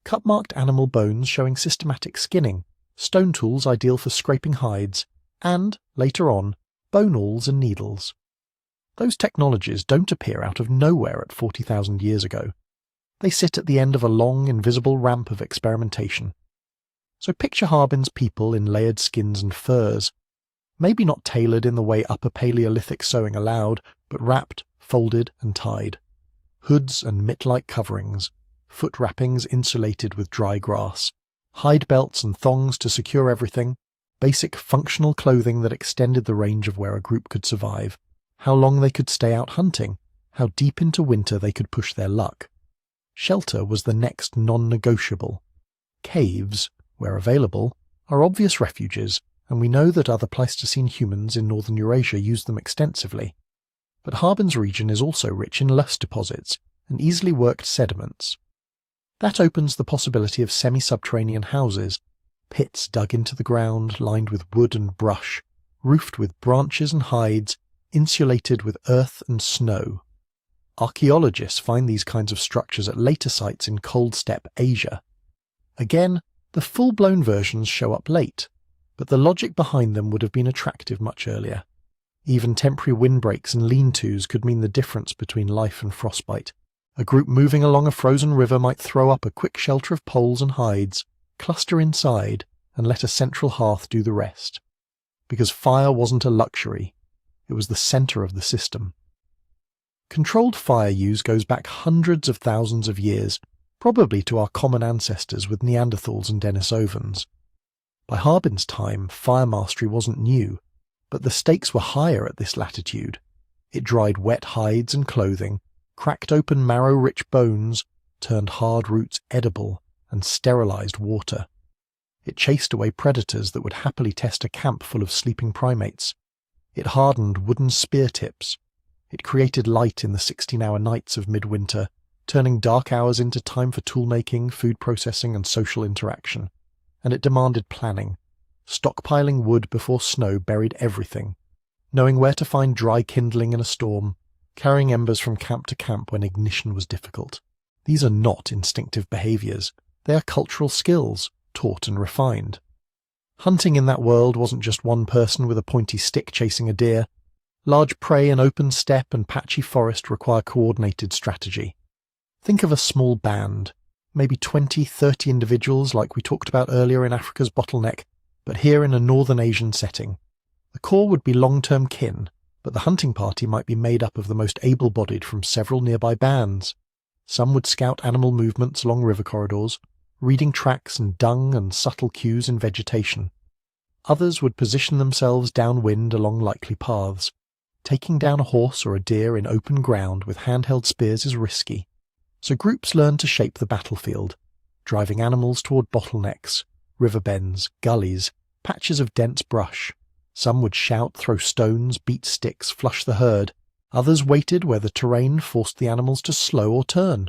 Cut-marked animal bones showing systematic skinning, stone tools ideal for scraping hides, and, later on, bone awls and needles. Those technologies don't appear out of nowhere at 40,000 years ago. They sit at the end of a long, invisible ramp of experimentation. So picture Harbin's people in layered skins and furs, maybe not tailored in the way Upper Paleolithic sewing allowed, but wrapped, folded, and tied. Hoods and mitt-like coverings, foot wrappings insulated with dry grass, hide belts and thongs to secure everything, basic functional clothing that extended the range of where a group could survive, how long they could stay out hunting, how deep into winter they could push their luck. Shelter was the next non-negotiable. Caves, where available, are obvious refuges, and we know that other Pleistocene humans in northern Eurasia used them extensively. But Harbin's region is also rich in loess deposits and easily worked sediments. That opens the possibility of semi-subterranean houses, pits dug into the ground, lined with wood and brush, roofed with branches and hides, insulated with earth and snow. Archaeologists find these kinds of structures at later sites in cold steppe Asia. Again, the full-blown versions show up late, but the logic behind them would have been attractive much earlier. Even temporary windbreaks and lean-tos could mean the difference between life and frostbite. A group moving along a frozen river might throw up a quick shelter of poles and hides, cluster inside, and let a central hearth do the rest. Because fire wasn't a luxury, it was the centre of the system. Controlled fire use goes back hundreds of thousands of years, probably to our common ancestors with Neanderthals and Denisovans. By Harbin's time, fire mastery wasn't new, but the stakes were higher at this latitude. It dried wet hides and clothing, cracked open marrow-rich bones, turned hard roots edible, and sterilized water. It chased away predators that would happily test a camp full of sleeping primates. It hardened wooden spear tips. It created light in the 16-hour nights of midwinter, turning dark hours into time for tool-making, food processing, and social interaction. And it demanded planning. Stockpiling wood before snow buried everything. Knowing where to find dry kindling in a storm. Carrying embers from camp to camp when ignition was difficult. These are not instinctive behaviours. They are cultural skills, taught and refined. Hunting in that world wasn't just one person with a pointy stick chasing a deer. Large prey in open steppe and patchy forest require coordinated strategy. Think of a small band, maybe 20-30 individuals like we talked about earlier in Africa's bottleneck, but here in a northern Asian setting. The core would be long-term kin, but the hunting party might be made up of the most able-bodied from several nearby bands. Some would scout animal movements along river corridors, reading tracks in dung and subtle cues in vegetation. Others would position themselves downwind along likely paths. Taking down a horse or a deer in open ground with handheld spears is risky, so groups learn to shape the battlefield, driving animals toward bottlenecks, river bends, gullies, patches of dense brush. Some would shout, throw stones, beat sticks, flush the herd. Others waited where the terrain forced the animals to slow or turn.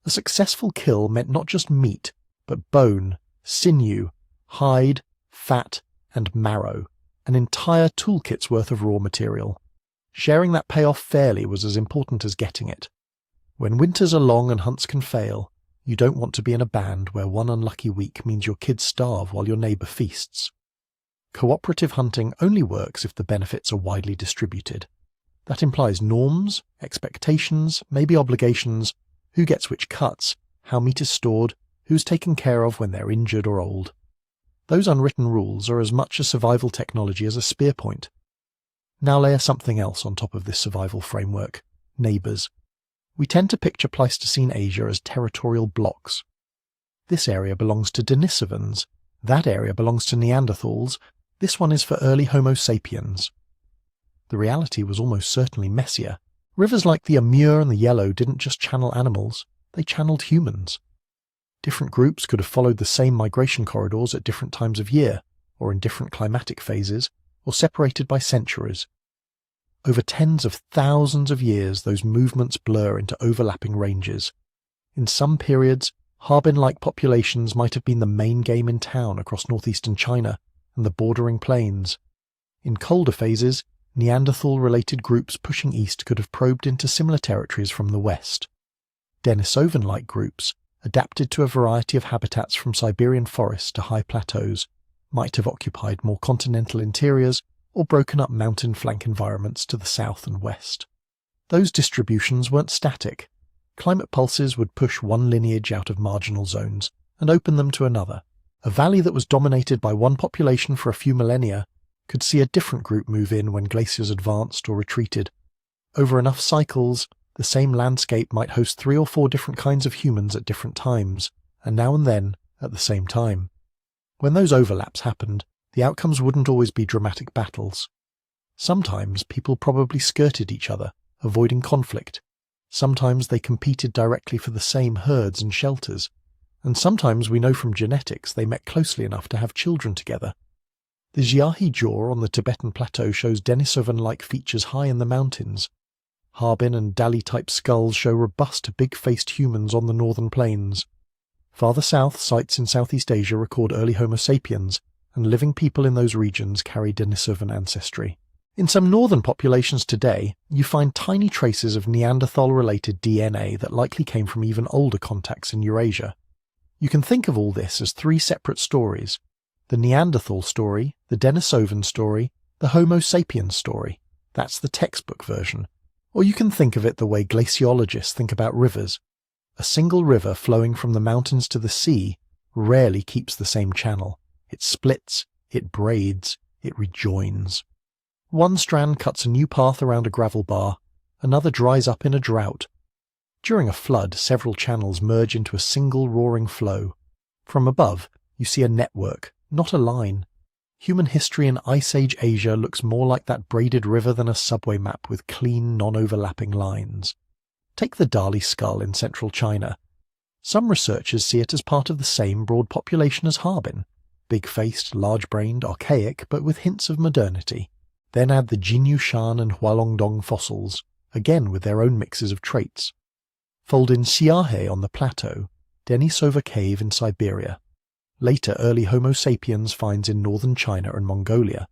A successful kill meant not just meat, but bone, sinew, hide, fat, and marrow, an entire toolkit's worth of raw material. Sharing that payoff fairly was as important as getting it. When winters are long and hunts can fail, you don't want to be in a band where one unlucky week means your kids starve while your neighbour feasts. Cooperative hunting only works if the benefits are widely distributed. That implies norms, expectations, maybe obligations, who gets which cuts, how meat is stored, who's taken care of when they're injured or old. Those unwritten rules are as much a survival technology as a spear point. Now layer something else on top of this survival framework: neighbours. We tend to picture Pleistocene Asia as territorial blocks. This area belongs to Denisovans, that area belongs to Neanderthals, this one is for early Homo sapiens. The reality was almost certainly messier. Rivers like the Amur and the Yellow didn't just channel animals, they channeled humans. Different groups could have followed the same migration corridors at different times of year, or in different climatic phases, or separated by centuries. Over tens of thousands of years, those movements blur into overlapping ranges. In some periods, Harbin-like populations might have been the main game in town across northeastern China and the bordering plains. In colder phases, Neanderthal-related groups pushing east could have probed into similar territories from the west. Denisovan-like groups, adapted to a variety of habitats from Siberian forests to high plateaus, might have occupied more continental interiors or broken up mountain flank environments to the south and west. Those distributions weren't static. Climate pulses would push one lineage out of marginal zones and open them to another. A valley that was dominated by one population for a few millennia could see a different group move in when glaciers advanced or retreated. Over enough cycles, the same landscape might host 3 or 4 different kinds of humans at different times, and now and then at the same time. When those overlaps happened, the outcomes wouldn't always be dramatic battles. Sometimes people probably skirted each other, avoiding conflict. Sometimes they competed directly for the same herds and shelters. And sometimes we know from genetics they met closely enough to have children together. The Jiahi jaw on the Tibetan plateau shows Denisovan-like features high in the mountains. Harbin and Dali-type skulls show robust, big-faced humans on the northern plains. Farther south, sites in Southeast Asia record early Homo sapiens, and living people in those regions carry Denisovan ancestry. In some northern populations today, you find tiny traces of Neanderthal-related DNA that likely came from even older contacts in Eurasia. You can think of all this as 3 separate stories: the Neanderthal story, the Denisovan story, the Homo sapiens story. That's the textbook version. Or you can think of it the way glaciologists think about rivers. A single river flowing from the mountains to the sea rarely keeps the same channel. It splits, it braids, it rejoins. One strand cuts a new path around a gravel bar, another dries up in a drought. During a flood, several channels merge into a single roaring flow. From above, you see a network, not a line. Human history in Ice Age Asia looks more like that braided river than a subway map with clean, non-overlapping lines. Take the Dali skull in central China. Some researchers see it as part of the same broad population as Harbin, big-faced, large-brained, archaic, but with hints of modernity. Then add the Jinyushan and Hualongdong fossils, again with their own mixes of traits. Fold in Xiahe on the plateau, Denisova cave in Siberia, later early Homo sapiens finds in northern China and Mongolia,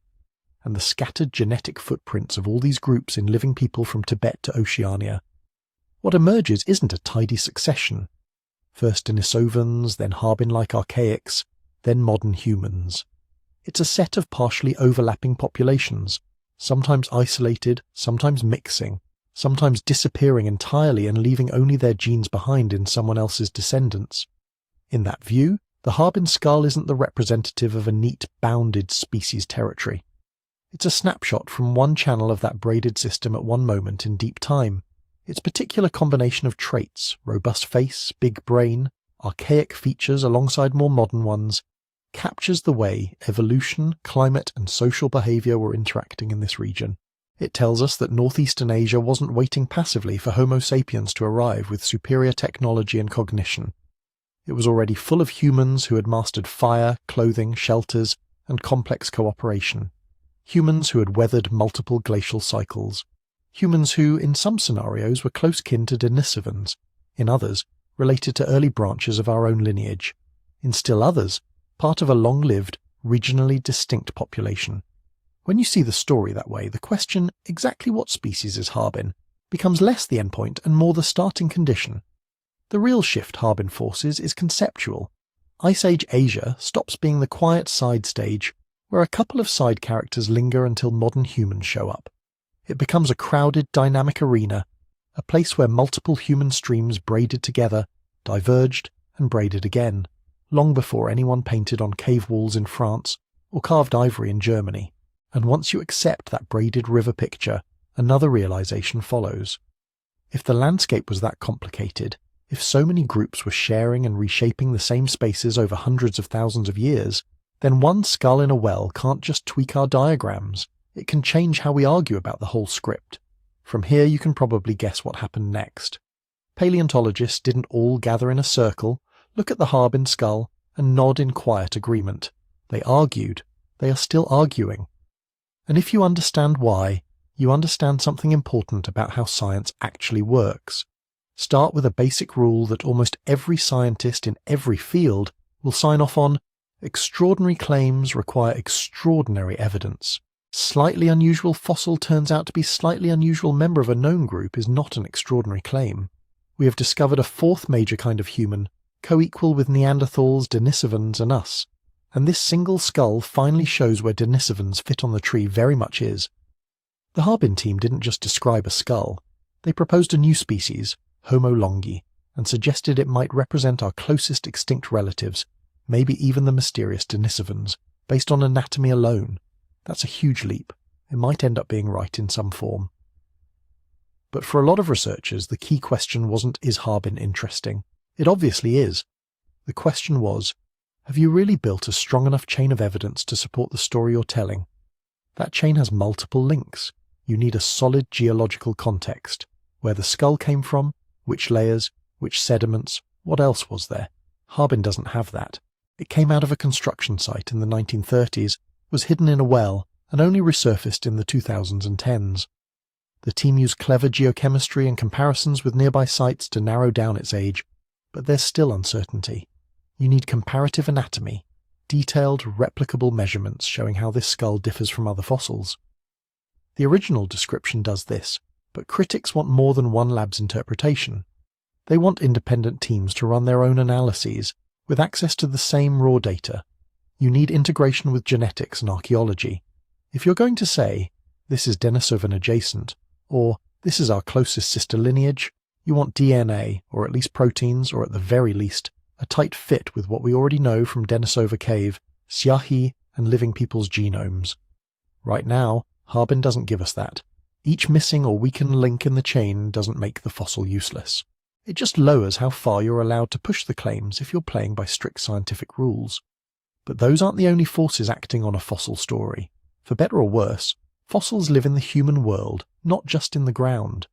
and the scattered genetic footprints of all these groups in living people from Tibet to Oceania. What emerges isn't a tidy succession. First Denisovans, then Harbin-like archaics, then modern humans. It's a set of partially overlapping populations, sometimes isolated, sometimes mixing, sometimes disappearing entirely and leaving only their genes behind in someone else's descendants. In that view, the Harbin skull isn't the representative of a neat, bounded species territory. It's a snapshot from one channel of that braided system at one moment in deep time. Its particular combination of traits, robust face, big brain, archaic features alongside more modern ones, captures the way evolution, climate and social behaviour were interacting in this region. It tells us that northeastern Asia wasn't waiting passively for Homo sapiens to arrive with superior technology and cognition. It was already full of humans who had mastered fire, clothing, shelters, and complex cooperation. Humans who had weathered multiple glacial cycles. Humans who, in some scenarios, were close kin to Denisovans, in others, related to early branches of our own lineage, in still others, part of a long-lived, regionally distinct population. When you see the story that way, the question, exactly what species is Harbin, becomes less the endpoint and more the starting condition. The real shift Harbin forces is conceptual. Ice Age Asia stops being the quiet side stage where a couple of side characters linger until modern humans show up. It becomes a crowded, dynamic arena, a place where multiple human streams braided together, diverged and braided again, long before anyone painted on cave walls in France or carved ivory in Germany. And once you accept that braided river picture, another realization follows. If the landscape was that complicated, if so many groups were sharing and reshaping the same spaces over hundreds of thousands of years, then one skull in a well can't just tweak our diagrams. It can change how we argue about the whole script. From here you can probably guess what happened next. Paleontologists didn't all gather in a circle, look at the Harbin skull, and nod in quiet agreement. They argued. They are still arguing. And if you understand why, you understand something important about how science actually works. Start with a basic rule that almost every scientist in every field will sign off on: extraordinary claims require extraordinary evidence. Slightly unusual fossil turns out to be slightly unusual member of a known group is not an extraordinary claim. We have discovered a fourth major kind of human, co-equal with Neanderthals, Denisovans and us. And this single skull finally shows where Denisovans fit on the tree very much is. The Harbin team didn't just describe a skull. They proposed a new species, Homo longi, and suggested it might represent our closest extinct relatives, maybe even the mysterious Denisovans, based on anatomy alone. That's a huge leap. It might end up being right in some form. But for a lot of researchers, the key question wasn't, is Harbin interesting? It obviously is. The question was, have you really built a strong enough chain of evidence to support the story you're telling? That chain has multiple links. You need a solid geological context. Where the skull came from, which layers, which sediments, what else was there? Harbin doesn't have that. It came out of a construction site in the 1930s, was hidden in a well, and only resurfaced in the 2000s and 10s. The team used clever geochemistry and comparisons with nearby sites to narrow down its age, but there's still uncertainty. You need comparative anatomy, detailed, replicable measurements showing how this skull differs from other fossils. The original description does this, but critics want more than one lab's interpretation. They want independent teams to run their own analyses, with access to the same raw data. You need integration with genetics and archaeology. If you're going to say, this is Denisovan adjacent, or this is our closest sister lineage, you want DNA, or at least proteins, or at the very least, a tight fit with what we already know from Denisova Cave, Siahi, and living people's genomes. Right now, Harbin doesn't give us that. Each missing or weakened link in the chain doesn't make the fossil useless. It just lowers how far you're allowed to push the claims if you're playing by strict scientific rules. But those aren't the only forces acting on a fossil story. For better or worse, fossils live in the human world, not just in the ground.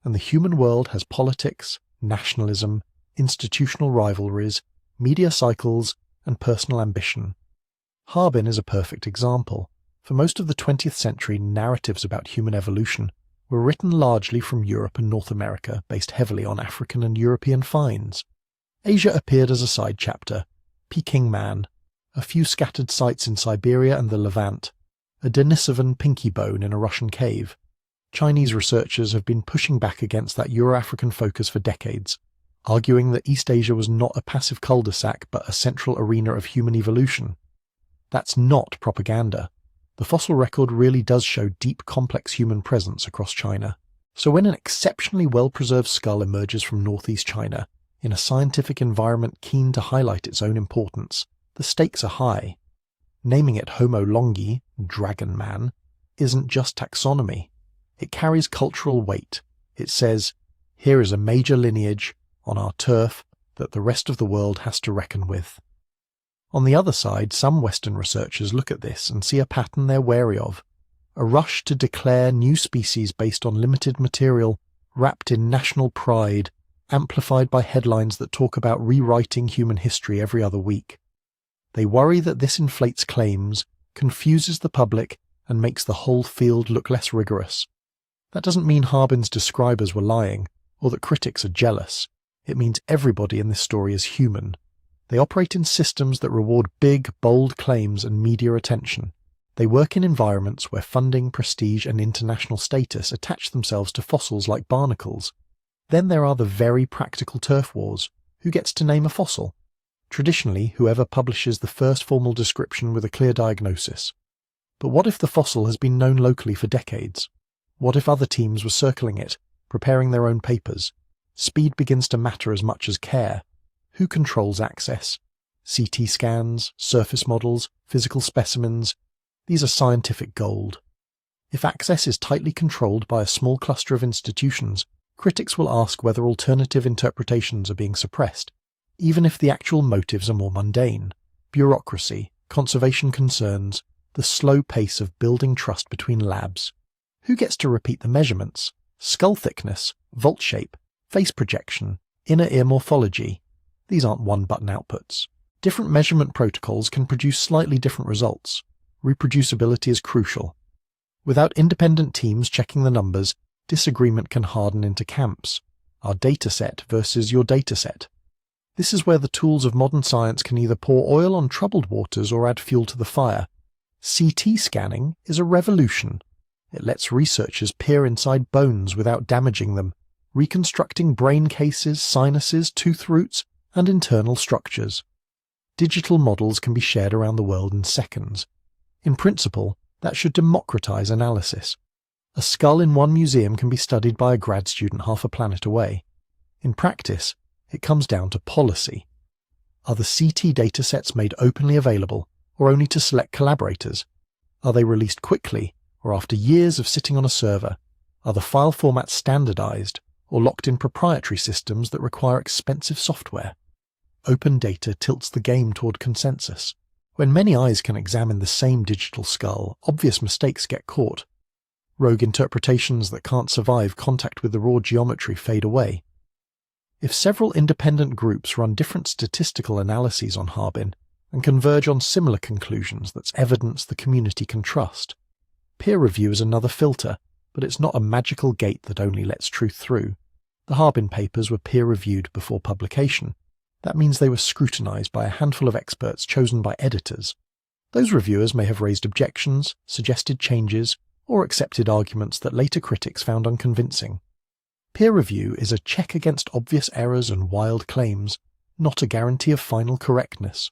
And the human world has politics, nationalism, institutional rivalries, media cycles, and personal ambition. Harbin is a perfect example. For most of the 20th century, narratives about human evolution were written largely from Europe and North America, based heavily on African and European finds. Asia appeared as a side chapter, Peking Man, a few scattered sites in Siberia and the Levant, a Denisovan pinky bone in a Russian cave. Chinese researchers have been pushing back against that Euro-African focus for decades, arguing that East Asia was not a passive cul-de-sac but a central arena of human evolution. That's not propaganda. The fossil record really does show deep, complex human presence across China. So when an exceptionally well-preserved skull emerges from northeast China, in a scientific environment keen to highlight its own importance, the stakes are high. Naming it Homo longi, Dragon Man, isn't just taxonomy. It carries cultural weight. It says, here is a major lineage on our turf that the rest of the world has to reckon with. On the other side, some Western researchers look at this and see a pattern they're wary of. A rush to declare new species based on limited material, wrapped in national pride, amplified by headlines that talk about rewriting human history every other week. They worry that this inflates claims, confuses the public, and makes the whole field look less rigorous. That doesn't mean Harbin's describers were lying, or that critics are jealous. It means everybody in this story is human. They operate in systems that reward big, bold claims and media attention. They work in environments where funding, prestige, and international status attach themselves to fossils like barnacles. Then there are the very practical turf wars. Who gets to name a fossil? Traditionally, whoever publishes the first formal description with a clear diagnosis. But what if the fossil has been known locally for decades? What if other teams were circling it, preparing their own papers? Speed begins to matter as much as care. Who controls access? CT scans, surface models, physical specimens. These are scientific gold. If access is tightly controlled by a small cluster of institutions, critics will ask whether alternative interpretations are being suppressed, even if the actual motives are more mundane. Bureaucracy, conservation concerns, the slow pace of building trust between labs. Who gets to repeat the measurements? Skull thickness, vault shape, face projection, inner ear morphology. These aren't one-button outputs. Different measurement protocols can produce slightly different results. Reproducibility is crucial. Without independent teams checking the numbers, disagreement can harden into camps. Our dataset versus your dataset. This is where the tools of modern science can either pour oil on troubled waters or add fuel to the fire. CT scanning is a revolution. It lets researchers peer inside bones without damaging them, reconstructing brain cases, sinuses, tooth roots, and internal structures. Digital models can be shared around the world in seconds. In principle, that should democratize analysis. A skull in one museum can be studied by a grad student half a planet away. In practice, it comes down to policy. Are the CT datasets made openly available, or only to select collaborators? Are they released quickly, or after years of sitting on a server? Are the file formats standardized, or locked in proprietary systems that require expensive software? Open data tilts the game toward consensus. When many eyes can examine the same digital skull, obvious mistakes get caught. Rogue interpretations that can't survive contact with the raw geometry fade away. If several independent groups run different statistical analyses on Harbin and converge on similar conclusions, that's evidence the community can trust. Peer review is another filter, but it's not a magical gate that only lets truth through. The Harbin papers were peer-reviewed before publication. That means they were scrutinized by a handful of experts chosen by editors. Those reviewers may have raised objections, suggested changes, or accepted arguments that later critics found unconvincing. Peer review is a check against obvious errors and wild claims, not a guarantee of final correctness.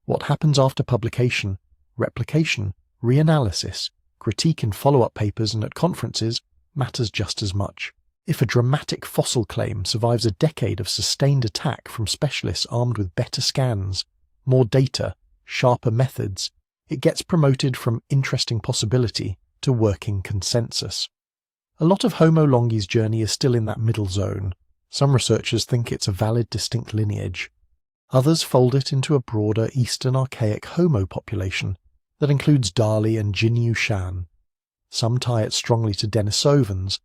What happens after publication, replication, reanalysis, critique in follow-up papers and at conferences matters just as much. If a dramatic fossil claim survives a decade of sustained attack from specialists armed with better scans, more data, sharper methods, it gets promoted from interesting possibility to working consensus. A lot of Homo longi's journey is still in that middle zone. Some researchers think it's a valid, distinct lineage. Others fold it into a broader Eastern archaic Homo population that includes Dali and Jinyu Shan. Some tie it strongly to Denisovans.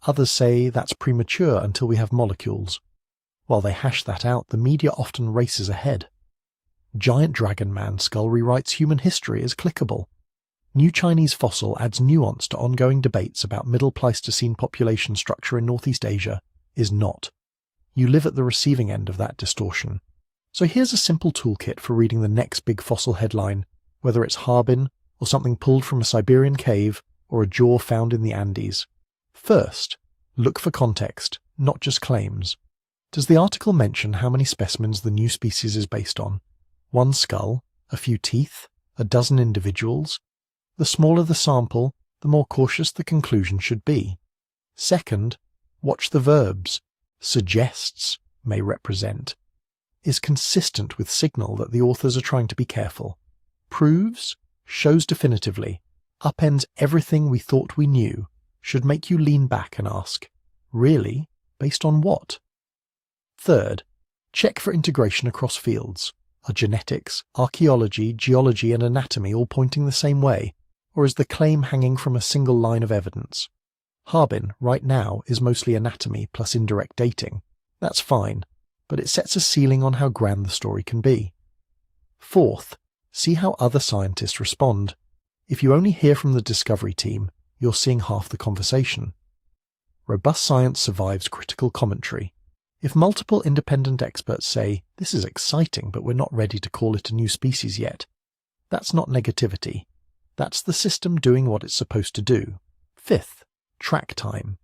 Others say that's premature until we have molecules. While they hash that out, the media often races ahead. Giant Dragon Man skull rewrites human history as clickable. New Chinese fossil adds nuance to ongoing debates about Middle Pleistocene population structure in Northeast Asia is not. You live at the receiving end of that distortion. So here's a simple toolkit for reading the next big fossil headline, whether it's Harbin or something pulled from a Siberian cave or a jaw found in the Andes. First, look for context, not just claims. Does the article mention how many specimens the new species is based on? One skull? A few teeth? A dozen individuals? The smaller the sample, the more cautious the conclusion should be. Second, watch the verbs. Suggests may represent. Is consistent with signal that the authors are trying to be careful. Proves, shows definitively, upends everything we thought we knew, should make you lean back and ask, really? Based on what? Third, check for integration across fields. Are genetics, archaeology, geology and anatomy all pointing the same way, or is the claim hanging from a single line of evidence? Harbin, right now, is mostly anatomy plus indirect dating. That's fine, but it sets a ceiling on how grand the story can be. Fourth, see how other scientists respond. If you only hear from the discovery team, you're seeing half the conversation. Robust science survives critical commentary. If multiple independent experts say, this is exciting, but we're not ready to call it a new species yet, that's not negativity. That's the system doing what it's supposed to do. Fifth, track time.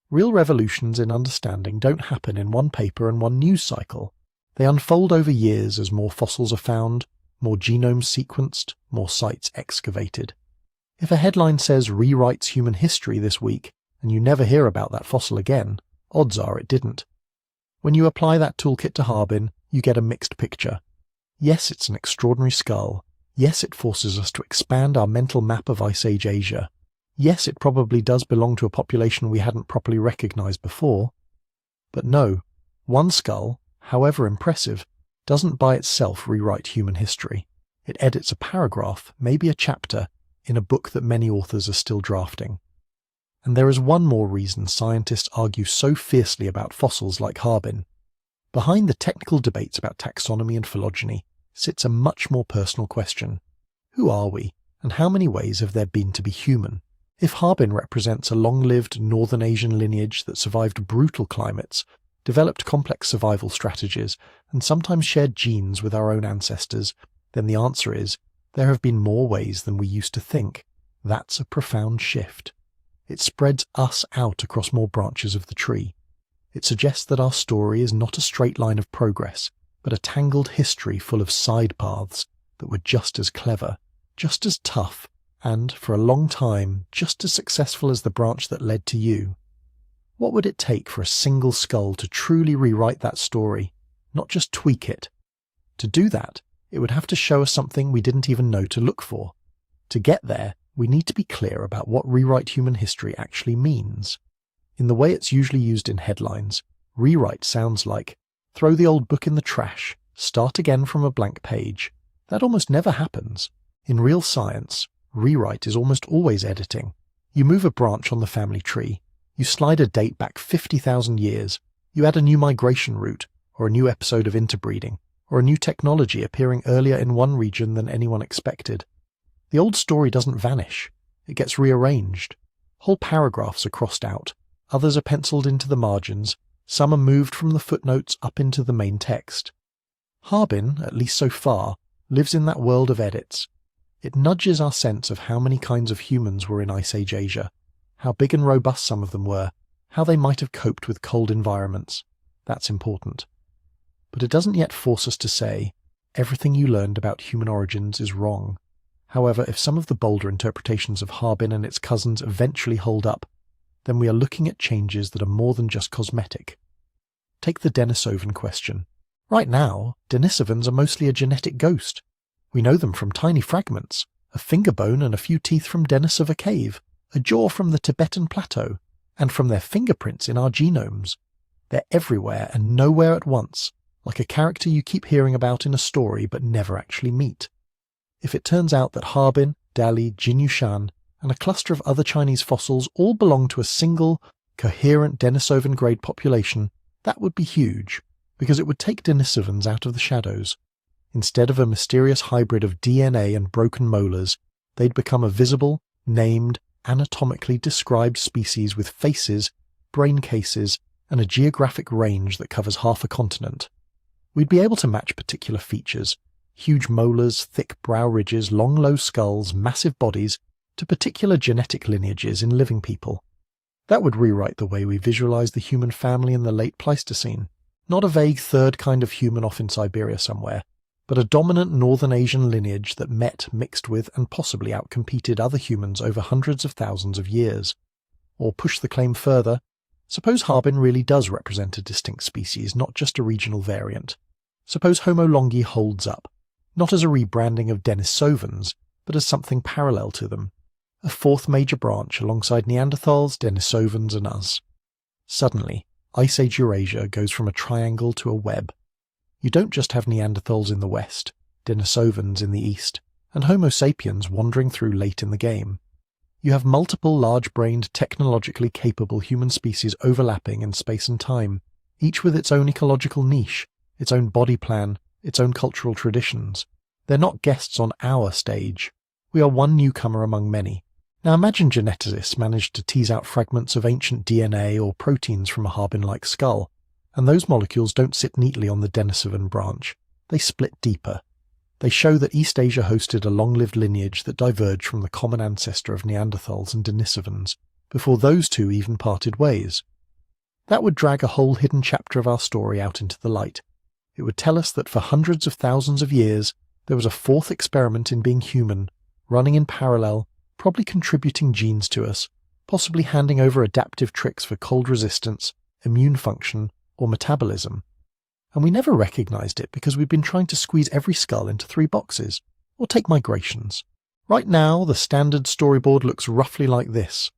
Real revolutions in understanding don't happen in one paper and one news cycle. They unfold over years as more fossils are found, more genomes sequenced, more sites excavated. If a headline says rewrites human history this week, and you never hear about that fossil again, odds are it didn't. When you apply that toolkit to Harbin, you get a mixed picture. Yes, it's an extraordinary skull. Yes, it forces us to expand our mental map of Ice Age Asia. Yes, it probably does belong to a population we hadn't properly recognized before. But no, one skull, however impressive, doesn't by itself rewrite human history. It edits a paragraph, maybe a chapter, in a book that many authors are still drafting. And there is one more reason scientists argue so fiercely about fossils like Harbin. Behind the technical debates about taxonomy and phylogeny sits a much more personal question. Who are we, and how many ways have there been to be human? If Harbin represents a long-lived Northern Asian lineage that survived brutal climates, developed complex survival strategies, and sometimes shared genes with our own ancestors, then the answer is, there have been more ways than we used to think. That's a profound shift. It spreads us out across more branches of the tree. It suggests that our story is not a straight line of progress, but a tangled history full of side paths that were just as clever, just as tough, and, for a long time, just as successful as the branch that led to you. What would it take for a single skull to truly rewrite that story, not just tweak it? To do that, it would have to show us something we didn't even know to look for. To get there, we need to be clear about what rewrite human history actually means. In the way it's usually used in headlines, rewrite sounds like, throw the old book in the trash, start again from a blank page. That almost never happens. In real science, rewrite is almost always editing. You move a branch on the family tree, you slide a date back 50,000 years, you add a new migration route, or a new episode of interbreeding, or a new technology appearing earlier in one region than anyone expected. The old story doesn't vanish. It gets rearranged. Whole paragraphs are crossed out, others are penciled into the margins, some are moved from the footnotes up into the main text. Harbin, at least so far, lives in that world of edits. It nudges our sense of how many kinds of humans were in Ice Age Asia, how big and robust some of them were, how they might have coped with cold environments. That's important. But it doesn't yet force us to say, everything you learned about human origins is wrong. However, if some of the bolder interpretations of Harbin and its cousins eventually hold up, then we are looking at changes that are more than just cosmetic. Take the Denisovan question. Right now, Denisovans are mostly a genetic ghost. We know them from tiny fragments, a finger bone and a few teeth from Denisova Cave, a jaw from the Tibetan Plateau, and from their fingerprints in our genomes. They're everywhere and nowhere at once, like a character you keep hearing about in a story but never actually meet. If it turns out that Harbin, Dali, Jinyushan, and a cluster of other Chinese fossils all belong to a single, coherent Denisovan-grade population, that would be huge, because it would take Denisovans out of the shadows. Instead of a mysterious hybrid of DNA and broken molars, they'd become a visible, named, anatomically described species with faces, brain cases, and a geographic range that covers half a continent. We'd be able to match particular features, huge molars, thick brow ridges, long low skulls, massive bodies, to particular genetic lineages in living people. That would rewrite the way we visualize the human family in the late Pleistocene, not a vague third kind of human off in Siberia somewhere, but a dominant Northern Asian lineage that met, mixed with, and possibly outcompeted other humans over hundreds of thousands of years. Or push the claim further, suppose Harbin really does represent a distinct species, not just a regional variant. Suppose Homo longi holds up, not as a rebranding of Denisovans, but as something parallel to them, a fourth major branch alongside Neanderthals, Denisovans and us. Suddenly, Ice Age Eurasia goes from a triangle to a web. You don't just have Neanderthals in the west, Denisovans in the east, and Homo sapiens wandering through late in the game. You have multiple large-brained, technologically capable human species overlapping in space and time, each with its own ecological niche, its own body plan, its own cultural traditions. They're not guests on our stage. We are one newcomer among many. Now imagine geneticists managed to tease out fragments of ancient DNA or proteins from a Harbin-like skull, and those molecules don't sit neatly on the Denisovan branch. They split deeper. They show that East Asia hosted a long-lived lineage that diverged from the common ancestor of Neanderthals and Denisovans, before those two even parted ways. That would drag a whole hidden chapter of our story out into the light. It would tell us that for hundreds of thousands of years, there was a fourth experiment in being human, running in parallel, probably contributing genes to us, possibly handing over adaptive tricks for cold resistance, immune function, or metabolism. And we never recognized it because we've been trying to squeeze every skull into 3 boxes. Or take migrations. Right now, the standard storyboard looks roughly like this.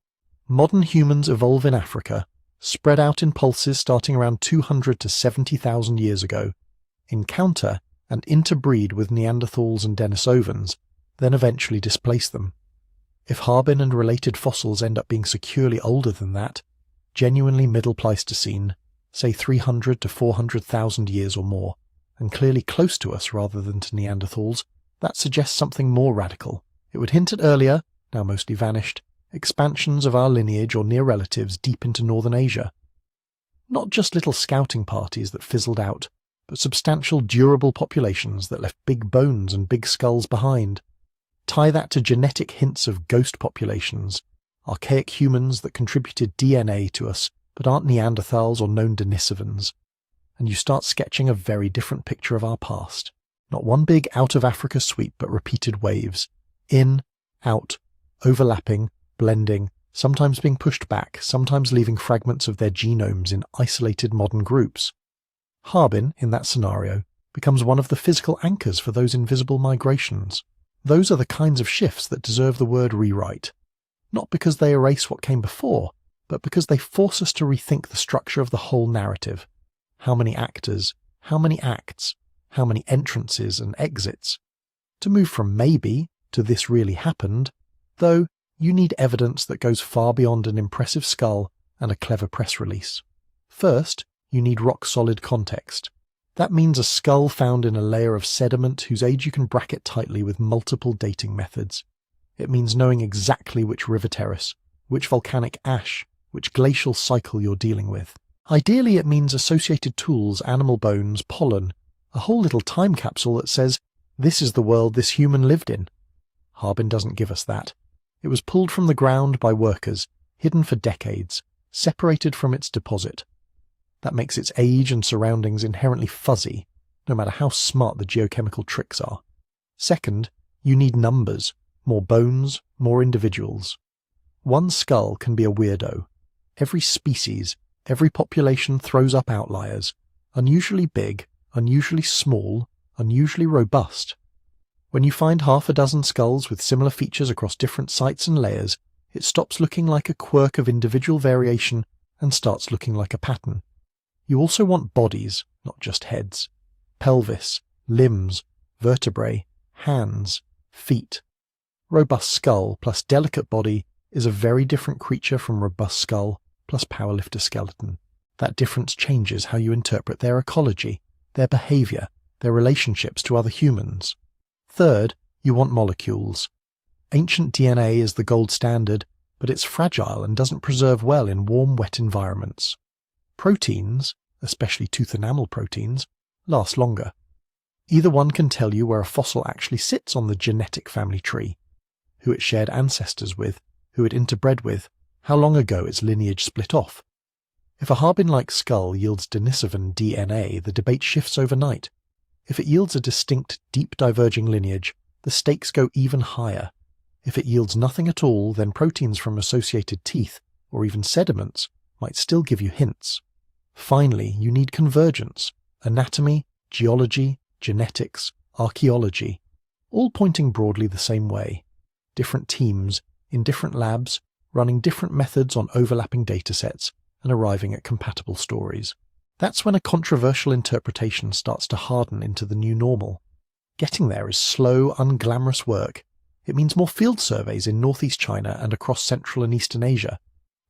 Modern humans evolve in Africa, spread out in pulses starting around 200 to 70,000 years ago, encounter and interbreed with Neanderthals and Denisovans, then eventually displace them. If Harbin and related fossils end up being securely older than that, genuinely Middle Pleistocene, say 300 to 400,000 years or more, and clearly close to us rather than to Neanderthals, that suggests something more radical. It would hint at earlier, now mostly vanished, expansions of our lineage or near relatives deep into Northern Asia. Not just little scouting parties that fizzled out, but substantial durable populations that left big bones and big skulls behind. Tie that to genetic hints of ghost populations, archaic humans that contributed DNA to us but aren't Neanderthals or known Denisovans, and you start sketching a very different picture of our past. Not one big out-of-Africa sweep, but repeated waves. In, out, overlapping, blending, sometimes being pushed back, sometimes leaving fragments of their genomes in isolated modern groups. Harbin, in that scenario, becomes one of the physical anchors for those invisible migrations. Those are the kinds of shifts that deserve the word rewrite. Not because they erase what came before, but because they force us to rethink the structure of the whole narrative. How many actors, how many acts, how many entrances and exits. To move from maybe to this really happened, though, you need evidence that goes far beyond an impressive skull and a clever press release. First, you need rock-solid context. That means a skull found in a layer of sediment whose age you can bracket tightly with multiple dating methods. It means knowing exactly which river terrace, which volcanic ash, which glacial cycle you're dealing with. Ideally, it means associated tools, animal bones, pollen, a whole little time capsule that says, this is the world this human lived in. Harbin doesn't give us that. It was pulled from the ground by workers, hidden for decades, separated from its deposit. That makes its age and surroundings inherently fuzzy, no matter how smart the geochemical tricks are. Second, you need numbers, more bones, more individuals. One skull can be a weirdo. Every species, every population throws up outliers, unusually big, unusually small, unusually robust. When you find half a dozen skulls with similar features across different sites and layers, it stops looking like a quirk of individual variation and starts looking like a pattern. You also want bodies, not just heads. Pelvis, limbs, vertebrae, hands, feet. Robust skull plus delicate body is a very different creature from robust skull plus powerlifter skeleton. That difference changes how you interpret their ecology, their behavior, their relationships to other humans. Third, you want molecules. Ancient DNA is the gold standard, but it's fragile and doesn't preserve well in warm, wet environments. Proteins, especially tooth enamel proteins, last longer. Either one can tell you where a fossil actually sits on the genetic family tree, who it shared ancestors with, who it interbred with, how long ago its lineage split off. If a Harbin-like skull yields Denisovan DNA, the debate shifts overnight. If it yields a distinct, deep diverging lineage, the stakes go even higher. If it yields nothing at all, then proteins from associated teeth, or even sediments, might still give you hints. Finally, you need convergence: anatomy, geology, genetics, archaeology, all pointing broadly the same way. Different teams, in different labs, running different methods on overlapping datasets, and arriving at compatible stories. That's when a controversial interpretation starts to harden into the new normal. Getting there is slow, unglamorous work. It means more field surveys in northeast China and across Central and Eastern Asia,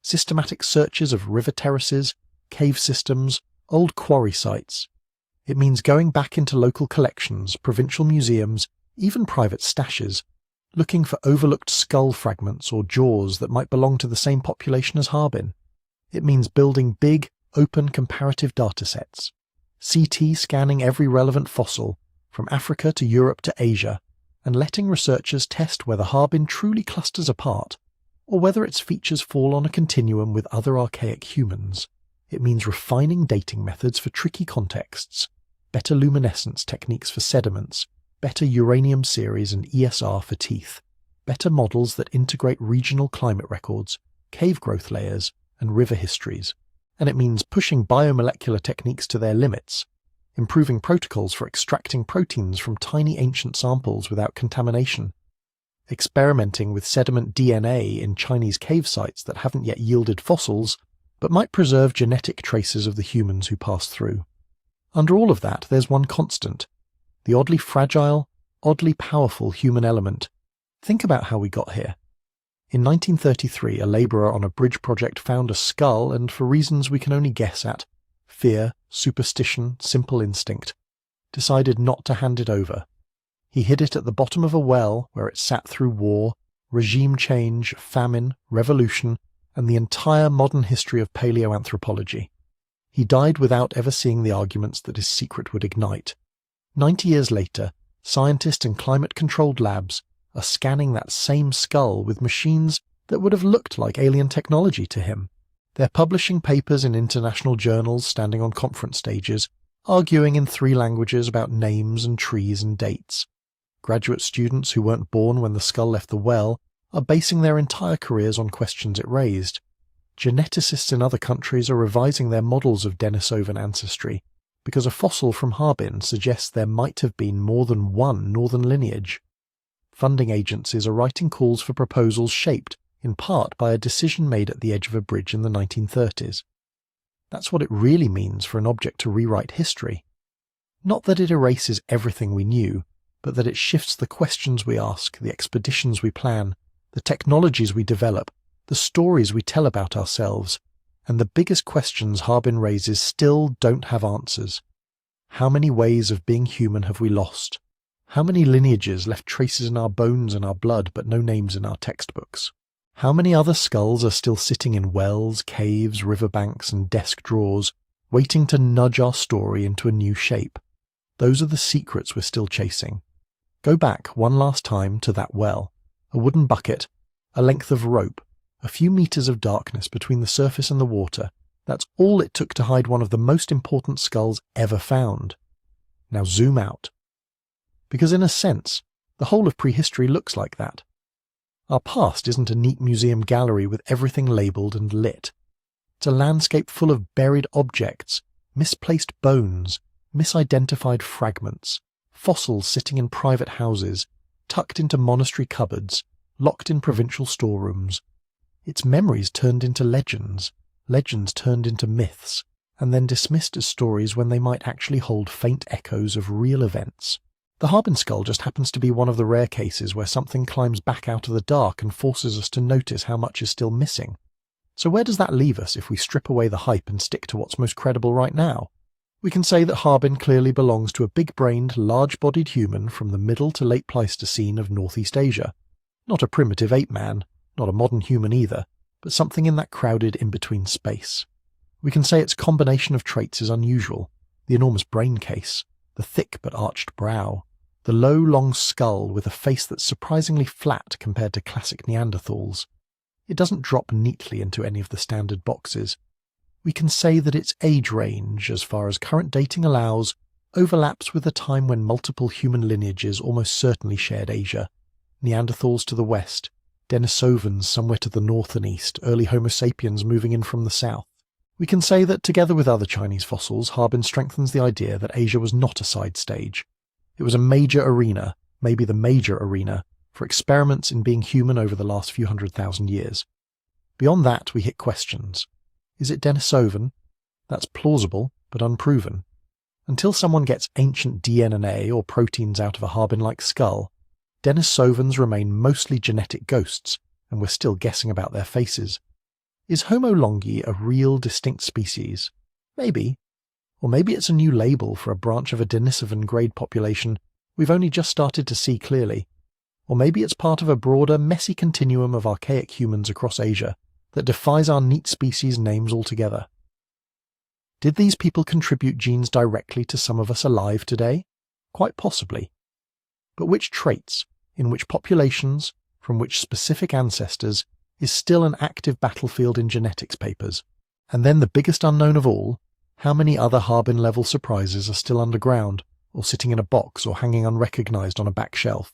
systematic searches of river terraces, cave systems, old quarry sites. It means going back into local collections, provincial museums, even private stashes, looking for overlooked skull fragments or jaws that might belong to the same population as Harbin. It means building big, open comparative datasets, CT scanning every relevant fossil, from Africa to Europe to Asia, and letting researchers test whether Harbin truly clusters apart, or whether its features fall on a continuum with other archaic humans. It means refining dating methods for tricky contexts, better luminescence techniques for sediments, better uranium series and ESR for teeth, better models that integrate regional climate records, cave growth layers, and river histories. And it means pushing biomolecular techniques to their limits, improving protocols for extracting proteins from tiny ancient samples without contamination, experimenting with sediment DNA in Chinese cave sites that haven't yet yielded fossils, but might preserve genetic traces of the humans who passed through. Under all of that, there's one constant: the oddly fragile, oddly powerful human element. Think about how we got here. In 1933, a labourer on a bridge project found a skull and, for reasons we can only guess at, fear, superstition, simple instinct, decided not to hand it over. He hid it at the bottom of a well where it sat through war, regime change, famine, revolution, and the entire modern history of paleoanthropology. He died without ever seeing the arguments that his secret would ignite. 90 years later, scientists in climate-controlled labs are scanning that same skull with machines that would have looked like alien technology to him. They're publishing papers in international journals, standing on conference stages, arguing in 3 languages about names and trees and dates. Graduate students who weren't born when the skull left the well are basing their entire careers on questions it raised. Geneticists in other countries are revising their models of Denisovan ancestry because a fossil from Harbin suggests there might have been more than one northern lineage. Funding agencies are writing calls for proposals shaped, in part, by a decision made at the edge of a bridge in the 1930s. That's what it really means for an object to rewrite history. Not that it erases everything we knew, but that it shifts the questions we ask, the expeditions we plan, the technologies we develop, the stories we tell about ourselves, and the biggest questions Harbin raises still don't have answers. How many ways of being human have we lost? How many lineages left traces in our bones and our blood but no names in our textbooks? How many other skulls are still sitting in wells, caves, riverbanks, and desk drawers, waiting to nudge our story into a new shape? Those are the secrets we're still chasing. Go back one last time to that well. A wooden bucket, a length of rope, a few meters of darkness between the surface and the water. That's all it took to hide one of the most important skulls ever found. Now zoom out. Because in a sense, the whole of prehistory looks like that. Our past isn't a neat museum gallery with everything labelled and lit. It's a landscape full of buried objects, misplaced bones, misidentified fragments, fossils sitting in private houses, tucked into monastery cupboards, locked in provincial storerooms. It's memories turned into legends, legends turned into myths, and then dismissed as stories when they might actually hold faint echoes of real events. The Harbin skull just happens to be one of the rare cases where something climbs back out of the dark and forces us to notice how much is still missing. So where does that leave us if we strip away the hype and stick to what's most credible right now? We can say that Harbin clearly belongs to a big-brained, large-bodied human from the middle to late Pleistocene of Northeast Asia. Not a primitive ape-man, not a modern human either, but something in that crowded in-between space. We can say its combination of traits is unusual: the enormous brain case, the thick but arched brow, the low, long skull with a face that's surprisingly flat compared to classic Neanderthals. It doesn't drop neatly into any of the standard boxes. We can say that its age range, as far as current dating allows, overlaps with a time when multiple human lineages almost certainly shared Asia. Neanderthals to the west, Denisovans somewhere to the north and east, early Homo sapiens moving in from the south. We can say that together with other Chinese fossils, Harbin strengthens the idea that Asia was not a side stage. It was a major arena, maybe the major arena, for experiments in being human over the last few 100,000 years. Beyond that, we hit questions. Is it Denisovan? That's plausible, but unproven. Until someone gets ancient DNA or proteins out of a Harbin-like skull, Denisovans remain mostly genetic ghosts, and we're still guessing about their faces. Is Homo longi a real distinct species? Maybe. Or maybe it's a new label for a branch of a Denisovan grade population we've only just started to see clearly. Or maybe it's part of a broader, messy continuum of archaic humans across Asia that defies our neat species names altogether. Did these people contribute genes directly to some of us alive today? Quite possibly. But which traits, in which populations, from which specific ancestors, is still an active battlefield in genetics papers? And then the biggest unknown of all, how many other Harbin-level surprises are still underground, or sitting in a box or hanging unrecognized on a back shelf?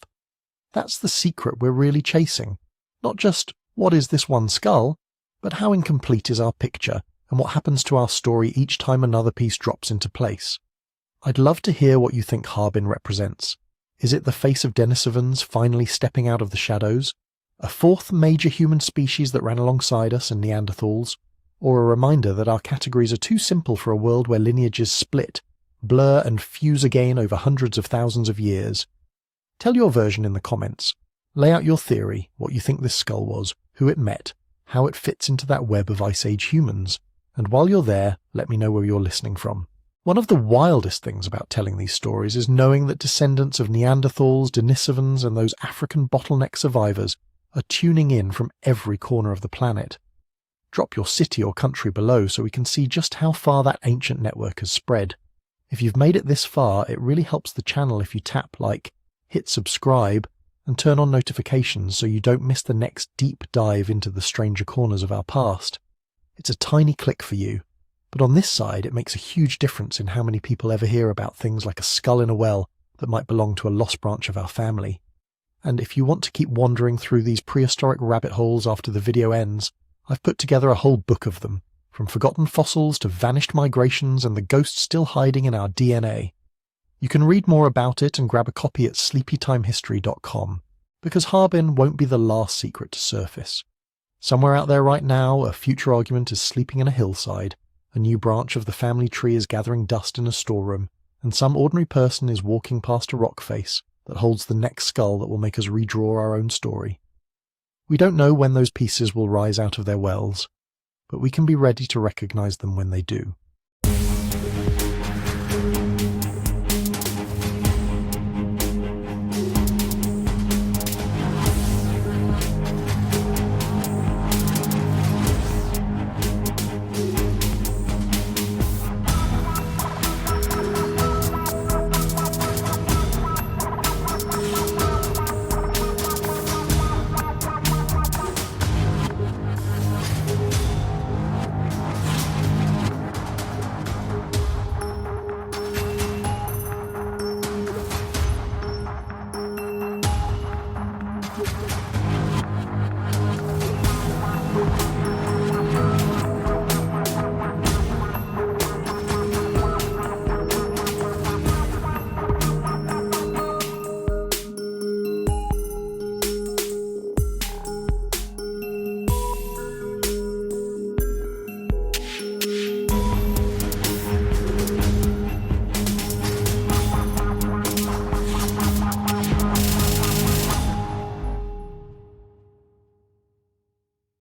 That's the secret we're really chasing. Not just, what is this one skull, but how incomplete is our picture, and what happens to our story each time another piece drops into place. I'd love to hear what you think Harbin represents. Is it the face of Denisovans finally stepping out of the shadows? A fourth major human species that ran alongside us and Neanderthals? Or a reminder that our categories are too simple for a world where lineages split, blur and fuse again over hundreds of thousands of years? Tell your version in the comments. Lay out your theory, what you think this skull was, who it met, how it fits into that web of Ice Age humans. And while you're there, let me know where you're listening from. One of the wildest things about telling these stories is knowing that descendants of Neanderthals, Denisovans, and those African bottleneck survivors are tuning in from every corner of the planet. Drop your city or country below so we can see just how far that ancient network has spread. If you've made it this far, it really helps the channel if you tap like, hit subscribe, and turn on notifications so you don't miss the next deep dive into the stranger corners of our past. It's a tiny click for you, but on this side it makes a huge difference in how many people ever hear about things like a skull in a well that might belong to a lost branch of our family. And if you want to keep wandering through these prehistoric rabbit holes after the video ends, I've put together a whole book of them, from forgotten fossils to vanished migrations and the ghosts still hiding in our DNA. You can read more about it and grab a copy at sleepytimehistory.com, because Harbin won't be the last secret to surface. Somewhere out there right now, a future argument is sleeping in a hillside, a new branch of the family tree is gathering dust in a storeroom, and some ordinary person is walking past a rock face that holds the next skull that will make us redraw our own story. We don't know when those pieces will rise out of their wells, but we can be ready to recognize them when they do.